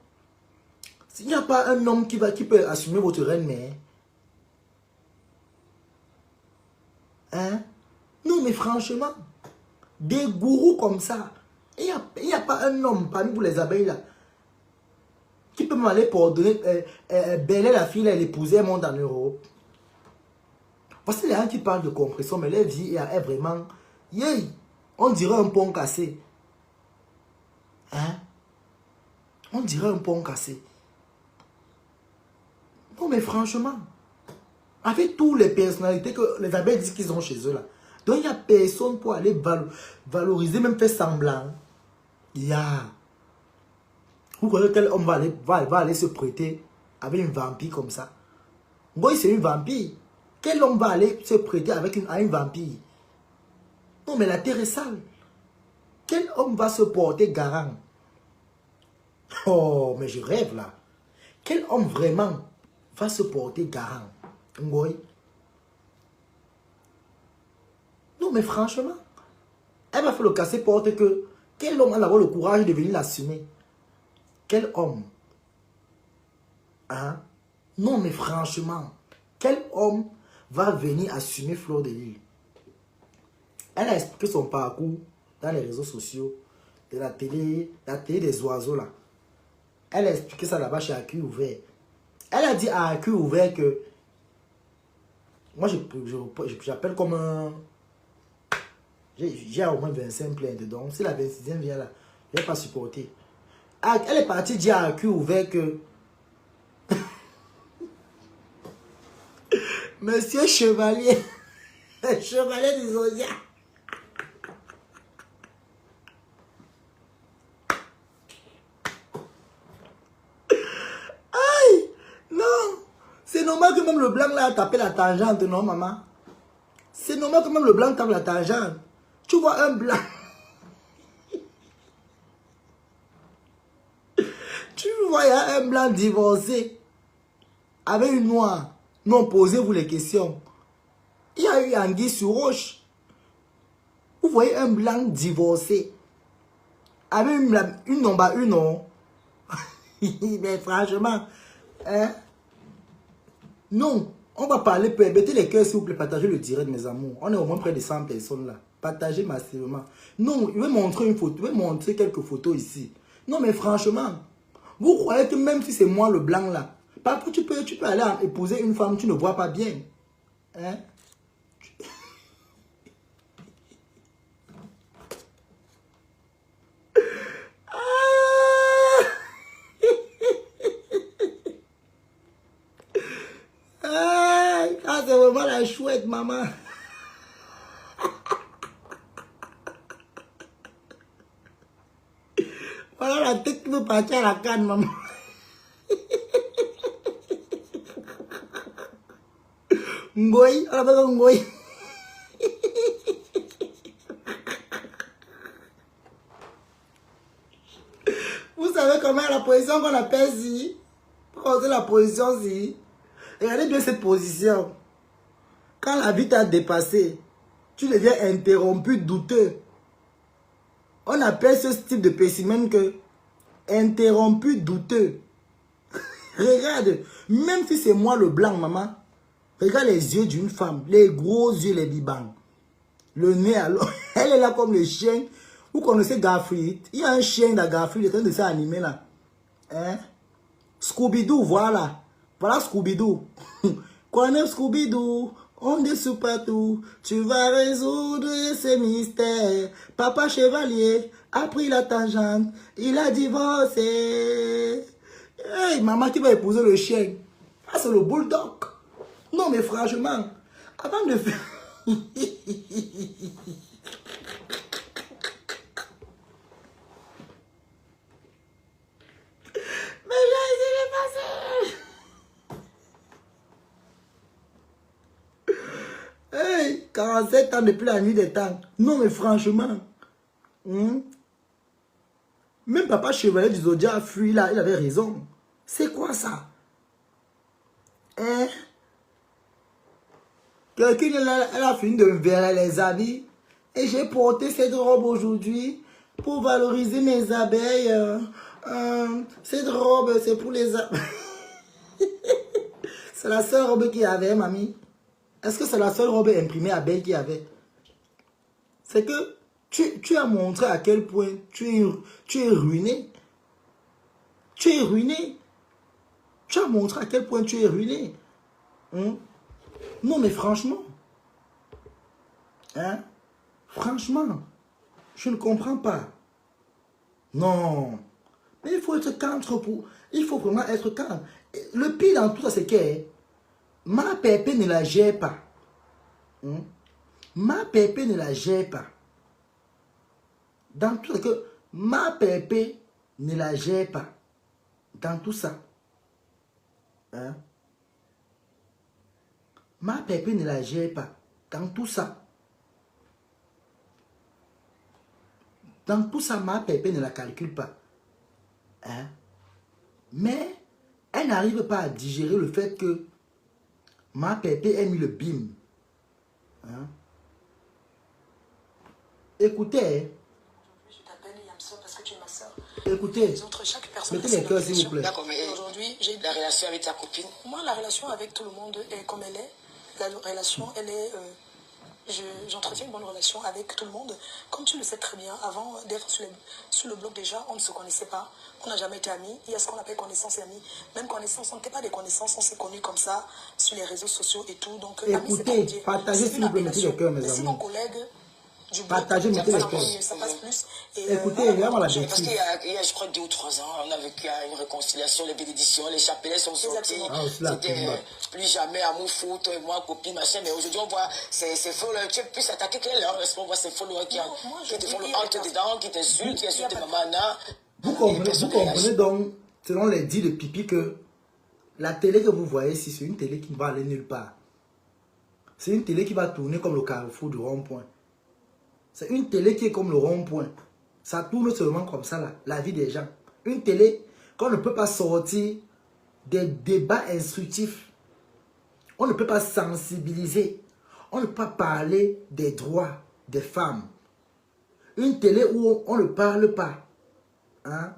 Il n'y a pas un homme qui peut assumer votre reine-mère. Hein? Non, mais franchement, des gourous comme ça, il n'y a pas un homme parmi vous les abeilles là qui peut m'aller pour donner Belle, la fille, elle épousait un monde en Europe. Parce que les gens qui parlent de compression, mais leur vie est vraiment, yeah, on dirait un pont cassé. Hein? On dirait un pont cassé. Non, mais franchement, avec toutes les personnalités que les abeilles disent qu'ils ont chez eux là, donc il n'y a personne pour aller valoriser, même faire semblant. Il y a. Vous croyez quel homme va aller se prêter avec une vampire comme ça? Bon, c'est une vampire. Quel homme va aller se prêter avec à une vampire? Non, mais la terre est sale. Quel homme va se porter garant? Oh, mais je rêve là. Quel homme vraiment va se porter garant? Ngoy. Non, mais franchement, elle va faire le casser-porte que quel homme va avoir le courage de venir l'assumer? Quel homme? Hein? Non, mais franchement, quel homme va venir assumer Fleur de Lys? Elle a expliqué son parcours dans les réseaux sociaux, de la télé des oiseaux là. Elle a expliqué ça là-bas chez AQ Ouvert. Elle a dit à AQ Ouvert que moi j'appelle comme un... J'ai au moins 25 plaintes dedans. Si la 26e vient là, je ne vais pas supporter. Elle est partie dire à AQ Ouvert que Monsieur Chevalier. Chevalier du Zodiac. Aïe. Non. C'est normal que même le blanc là a tapé la tangente, non maman? C'est normal que même le blanc tape la tangente. Tu vois un blanc. Tu vois, il y a un blanc divorcé avec une noire. Non, posez-vous les questions. Il y a eu anguille sur roche. Vous voyez un blanc divorcé avec une nomba, une non. Mais franchement, hein? Non, on va parler, mettez les cœurs s'il vous plaît, partagez le direct mes amours. On est au moins près de 100 personnes là. Partagez massivement. Non, je vais montrer une photo, je vais montrer quelques photos ici. Non mais franchement, vous croyez que même si c'est moi le blanc là, parfois tu peux aller épouser une femme, tu ne vois pas bien. Hein? Ah, c'est vraiment la chouette, maman. Voilà la tête qui veut partir à la canne, maman. Ngoy, on appelle Ngoy. Vous savez comment la position qu'on appelle si? Quand c'est la position si? Regardez bien cette position. Quand la vie t'a dépassé, tu deviens interrompu, douteux. On appelle ce type de spécimen que interrompu, douteux. Regarde, même si c'est moi le blanc, maman, regarde les yeux d'une femme, les gros yeux, les bibans. Le nez alors, elle est là comme le chien. Vous connaissez Garfield? Il y a un chien dans Garfield, il est en train de s'animer là. Hein? Scooby-Doo, voilà. Voilà Scooby-Doo. Connais Scooby-Doo? On dessus partout. Tu vas résoudre ces mystères. Papa Chevalier a pris la tangente. Il a divorcé. Hey, maman qui va épouser le chien. Ah, c'est le bulldog. Non, mais franchement, avant de faire... Mais là, il est passé. Hey, 47 ans depuis la nuit des temps. Non, mais franchement. Même papa Chevalier du Zodiac a fui là, il avait raison. C'est quoi ça? Hein? Quelqu'un, elle a fini de me verrer les habits. Et j'ai porté cette robe aujourd'hui pour valoriser mes abeilles. Cette robe, c'est pour les abeilles. C'est la seule robe qu'il y avait, mamie. Est-ce que c'est la seule robe imprimée abeille qu'il y avait? C'est que tu as montré à quel point tu es ruiné. Tu es ruiné. Tu as montré à quel point tu es ruiné. Non, mais franchement. Hein? Franchement. Je ne comprends pas. Non. Mais il faut être calme. Il faut vraiment être calme. Le pire dans tout ça, c'est que ma pépé ne la gère pas. Ma pépé ne la gère pas. Dans tout ça, que ma pépé ne la gère pas. Dans tout ça. Hein? Ma pépé ne la gère pas. Dans tout ça. Dans tout ça, ma pépé ne la calcule pas. Hein? Mais elle n'arrive pas à digérer le fait que ma pépé a mis le bim. Hein? Écoutez. Je t'appelle Yamso parce que tu es ma soeur. Écoutez. Les autres, chaque personne mettez les cœurs s'il vous plaît. D'accord, mais aujourd'hui, j'ai la relation avec ta copine. Moi, la relation avec tout le monde est comme elle est. La relation, elle est... j'entretiens une bonne relation avec tout le monde. Comme tu le sais très bien, avant d'être sur le blog déjà, on ne se connaissait pas. On n'a jamais été amis. Il y a ce qu'on appelle connaissance et amis. Même connaissance, on n'était pas des connaissances, on s'est connus comme ça sur les réseaux sociaux et tout. Donc, écoutez, partagez s'il vous plaît, mettez les cœurs mes amis. Si mon collègue du bruit. Partagez, mettez les cœurs. Ça passe plus. Et, Écoutez, voilà, regarde la je- bêtise. Parce qu'il y a, je crois, 2 ou 3 ans, on a vécu une réconciliation, les bénédictions, les chapelets sont sortis. Exactement. Ah, aussi la C'était Kumba. plus jamais amour fou, toi et moi, copine, machin. Mais aujourd'hui, on voit ces followers, tu es plus attaqué que leur. Parce qu'on voit ces followers qui, Non, moi, je qui te dis, font le il y a entre des dedans, qui t'insultent, qui insultent maman Anna. Vous comprenez donc, selon les dits de Pipi, que la télé que vous voyez ici, c'est une télé qui ne va aller nulle part. C'est une télé qui va tourner comme le carrefour du rond-point. C'est une télé qui est comme le rond-point. Ça tourne seulement comme ça, là, la vie des gens. Une télé qu'on ne peut pas sortir des débats instructifs. On ne peut pas sensibiliser. On ne peut pas parler des droits des femmes. Une télé où on ne parle pas. Hein,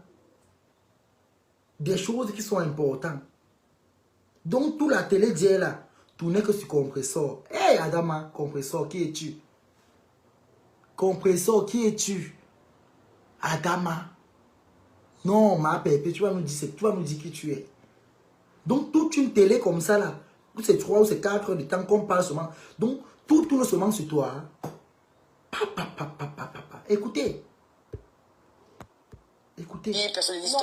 des choses qui sont importantes. Donc, toute la télé dit là, tournez que sur compresseur. Hé, Adama, compresseur, qui es-tu? Compresseur, qui es-tu? Adama. Non, ma pépé, tu vas nous dire qui tu es. Donc, toute une télé comme ça, là, où c'est 3 ou c'est 4 heures de temps qu'on parle seulement. Donc, tout tourne seulement sur toi. Hein. Écoutez. Écoutez. Non,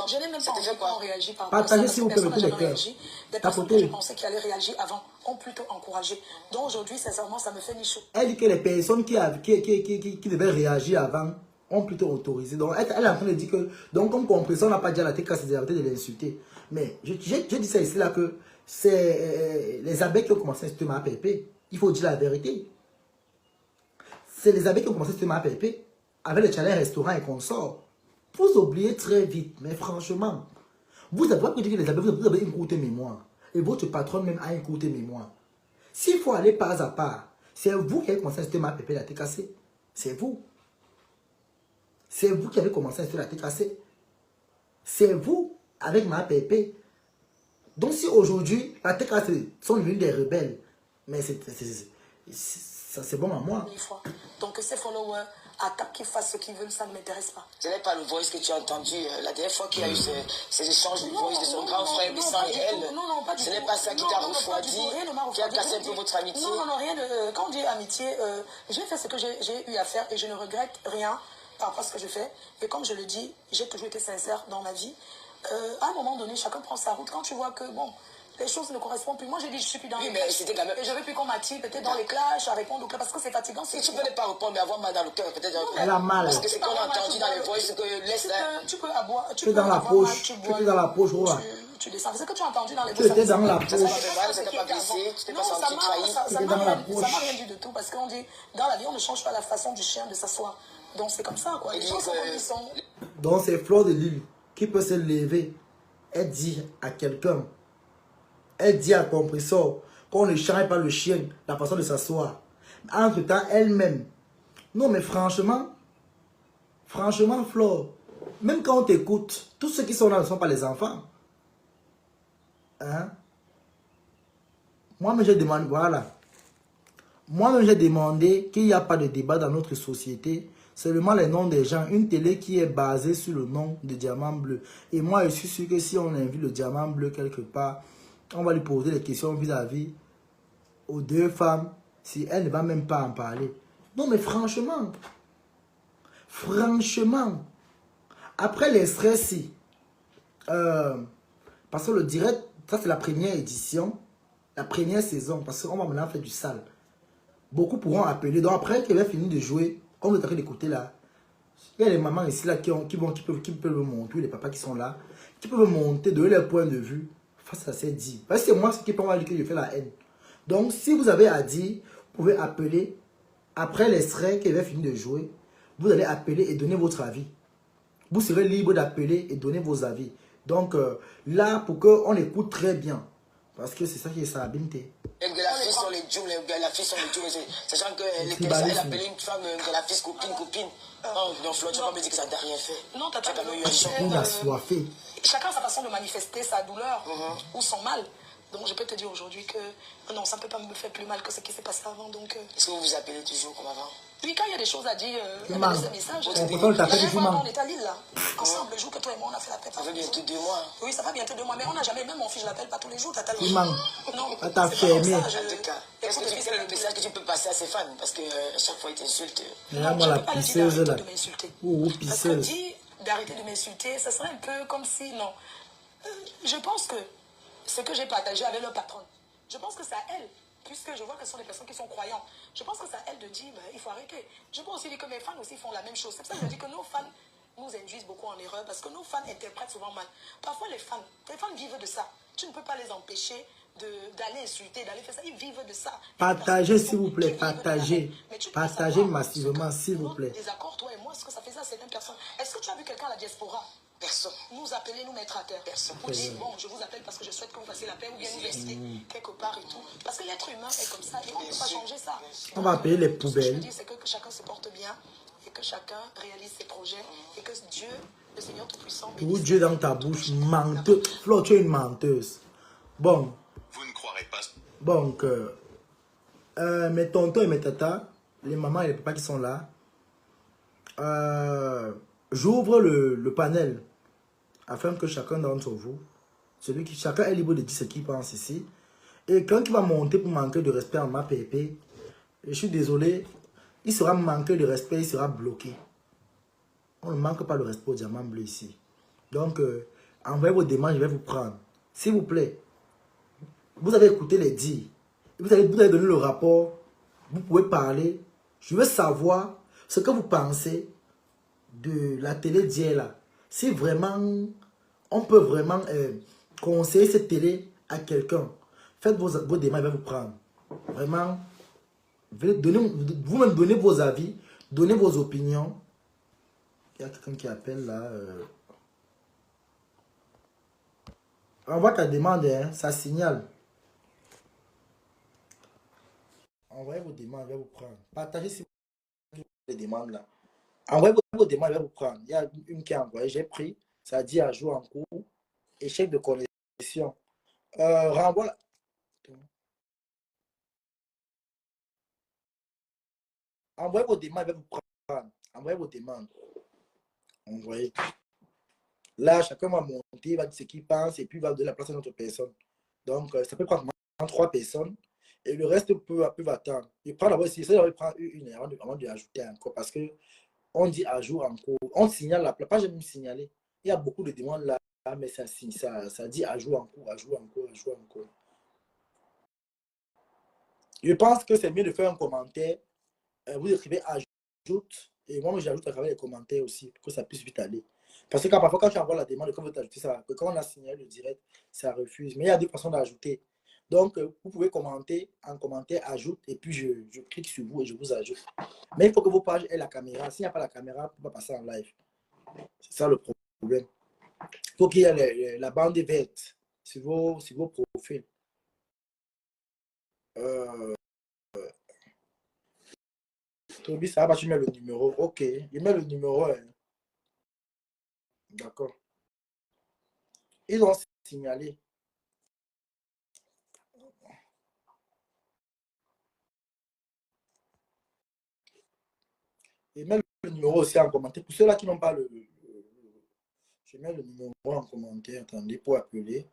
je n'ai même pas envie qu'on réagisse par Partagez s'il vous plaît personne les n'a cœurs. réagi. Des personnes que je pensais qui allaient réagir avant ont plutôt encouragé. Donc aujourd'hui, sincèrement, ça me fait ni chaud. Elle dit que les personnes qui devaient réagir avant ont plutôt autorisé. Donc elle est en train de dire que, donc comme compresseur, on n'a pas dit à la tête qu'à s'est arrêté de l'insulter. Mais j'ai dit ça ici là que c'est les abeilles qui ont commencé à insulter ma pépé. Il faut dire la vérité. C'est les abeilles qui ont commencé à insulter ma pépé avec le challenge restaurant et consorts. Vous oubliez très vite, mais franchement, vous avez pas dit que les abeilles, vous avez une courte mémoire. Et votre patron même a une courte mémoire. S'il faut aller pas à pas, c'est vous qui avez commencé à insulter ma pépé la tête cassée. C'est vous. C'est vous qui avez commencé à insulter la tête cassée. C'est vous avec ma pépé. Donc si aujourd'hui, la tête cassée sont devenus des rebelles, mais c'est bon à moi. Donc ces followers attaquent, qu'ils fassent ce qu'ils veulent, ça ne m'intéresse pas. Ce n'est pas le voice que tu as entendu la dernière fois qu'il y a eu ces échanges de voice de son grand frère Bissan et elle. Non, pas du tout. Ce n'est pas ça qui t'a refroidi, qui a cassé un peu votre amitié. Non, rien de... Quand on dit amitié, j'ai fait ce que j'ai eu à faire et je ne regrette rien par rapport à ce que je fais. Et comme je le dis, j'ai toujours été sincère dans ma vie. À un moment donné, chacun prend sa route. Quand tu vois que, bon, les choses ne correspondent plus. Moi, j'ai dit, je suis plus dans les clashs. Et je veux plus qu'on m'attire peut-être dans les clashs, à répondre aux clashs, parce que c'est fatigant. Si tu peux ne pas répondre, mais avoir mal dans le cœur, peut-être. Elle a mal. Parce que c'est qu'on a entendu dans les voices que laisse là. Tu peux avoir. Tu es dans la poche. Tu es dans la poche, tu descends. C'est ce que tu as entendu dans les voix. Tu étais dans la poche. Ça t'a pas blessé, tu t'es pas senti trahi. Ça m'a rien dit du tout, parce qu'on dit, dans la vie, on ne change pas la façon du chien de s'asseoir. Donc c'est comme ça, quoi. Les gens sont comme ils sont. Donc c'est Fleur de Lille qui peut se lever. Elle dit à quelqu'un, elle dit à compresseur qu'on ne change pas le chien, la façon de s'asseoir. Entre-temps, elle-même. Non, mais franchement, Fleur, même quand on t'écoute, tous ceux qui sont là ne sont pas les enfants. Hein? Moi-même, j'ai demandé, voilà. Moi-même, j'ai demandé qu'il n'y a pas de débat dans notre société. Seulement les noms des gens. Une télé qui est basée sur le nom de Diamant Bleu. Et moi, je suis sûr que si on invite le Diamant Bleu quelque part, on va lui poser des questions vis-à-vis aux deux femmes. Si elle ne va même pas en parler. Non, mais franchement. Après les stress, parce que le direct, ça c'est la première édition. La première saison. Parce qu'on va maintenant faire du sale. Beaucoup pourront appeler. Donc après qu'elle va finir de jouer, comme vous êtes en train d'écouter là, il y a les mamans ici là qui peuvent me montrer, les papas qui sont là, qui peuvent monter, donner leur point de vue face à ces dits. Parce que c'est moi qui peux dire que je fais la haine. Donc si vous avez à dire, vous pouvez appeler après l'extrait qu'elle va finir de jouer. Vous allez appeler et donner votre avis. Vous serez libre d'appeler et donner vos avis. Donc là, pour qu'on écoute très bien. Parce que c'est ça qui est sa habileté. La fille sont les djoules, la fille sont les djoules. Sachant que elle appelait une femme, la fille copine. Non, Flo, tu vas pas me dire que ça t'a rien fait. Non, t'as pas eu un choc. On a soifé. Chacun a sa façon de manifester sa douleur ou son mal. Donc je peux te dire aujourd'hui que non, ça ne peut pas me faire plus mal que ce qui s'est passé avant. Donc, est-ce que vous vous appelez toujours comme avant? oui, quand il y a des choses à dire, elle me Man. laisse des messages. Pourtant, le tapis, La dernière tu fois, mens. on était à Lille là, ensemble, le jour que toi et moi on a fait la fête. Ça fait bientôt 2 mois. Oui, ça fait bientôt 2 mois, mais on n'a jamais, même mon fils, je l'appelle pas tous les jours. Tu mens. Non, Elle t'a c'est pas comme fermé. ça, En tout cas, quel est le message que tu peux passer à ces fans? Parce que chaque fois ils t'insultent. Regarde-moi je la peux pas lui dire pisseuse d'arrêter là. de m'insulter. Ou Parce que pisseuse. dire d'arrêter de m'insulter, ce serait un peu comme si, non. Je pense que ce que j'ai partagé avec leur patronne, je pense que c'est à elle, puisque je vois que ce sont des personnes qui sont croyantes, je pense que c'est à elle de dire, il faut arrêter. Je peux aussi dire que mes fans aussi font la même chose. C'est pour ça que je dis que nos fans nous induisent beaucoup en erreur, parce que nos fans interprètent souvent mal. Parfois les fans vivent de ça. Tu ne peux pas les empêcher d'aller insulter, d'aller faire ça. Ils vivent de ça. Partagez, s'il vous plaît, partagez. Partagez massivement, s'il vous plaît. Désaccord, toi et moi, ce que ça faisait à certaines personnes. Est-ce que tu as vu quelqu'un à la diaspora? Personne. Nous appeler, nous mettre à terre. Personne. Pour dire, bon, je vous appelle parce que je souhaite que vous fassiez la paix ou bien nous laisser quelque part et tout. Parce que l'être humain est comme ça et on ne peut pas changer ça. On va payer les Tout ce que je poubelles. dis, c'est que chacun se porte bien et que chacun réalise ses projets et que Dieu, le Seigneur Tout-Puissant, Pour Dieu dans ta bouche, menteuse. Flo, tu es une menteuse. Bon. Vous ne croirez pas. Donc, mes tontons et mes tatas, les mamans et les papas qui sont là, j'ouvre le panel afin que chacun d'entre vous, chacun est libre de dire ce qu'il pense ici. Et quand il va monter pour manquer de respect en ma pépé, je suis désolé, il sera manqué de respect, il sera bloqué. On ne manque pas de respect au diamant bleu ici. Donc, envoyez vos demandes, je vais vous prendre. S'il vous plaît, vous avez écouté les dires. Vous avez donné le rapport. Vous pouvez parler. Je veux savoir ce que vous pensez de la télé d'hier là. Si vraiment, on peut vraiment conseiller cette télé à quelqu'un. Faites vos demandes, je vais vous prendre. Vraiment, vous-même donnez vos avis, donnez vos opinions. Il y a quelqu'un qui appelle là. Envoie ta demande, hein, ça signale. Envoyez vos demandes, je vais vous prendre. Partagez si vous avez les demandes là. Envoyez vos demandes, je vais vous prendre. Il y a une qui a envoyé, j'ai pris. Ça dit à jour en cours. Échec de connexion. Renvoie la... Envoyez vos demandes, je vais vous prendre. Envoyez vos demandes. Envoyez. Là, chacun va monter, va dire ce qu'il pense et puis va donner la place à une autre personne. Donc, ça peut prendre 3 personnes et le reste peut attendre. Il prend d'abord, si ça, il prend une heure avant de ajouter encore parce que on dit à jour en cours. On signale la page, j'ai même signalé. Il y a beaucoup de demandes là, mais ça dit à jour en cours, à jour en cours, à jour en cours. Je pense que c'est mieux de faire un commentaire. Vous écrivez ajoute et moi j'ajoute à travers les commentaires aussi pour que ça puisse vite aller. Parce que parfois quand tu envoies la demande, quand vous ajouter ça, quand on a signalé le direct, ça refuse. Mais il y a deux façons d'ajouter. Donc vous pouvez commenter en commentaire, ajoute et puis je clique sur vous et je vous ajoute. Mais il faut que vos pages aient la caméra. S'il n'y a pas la caméra, vous ne pouvez pas passer en live. C'est ça le problème. Il faut qu'il y ait la bande verte sur vos profils. Toby, ça va, tu mets le numéro. Ok, il met le numéro. Hein. D'accord. Ils ont signalé. Il met le numéro aussi en commentaire. Pour ceux-là qui n'ont pas je mets le numéro en commentaire. Attendez pour appeler.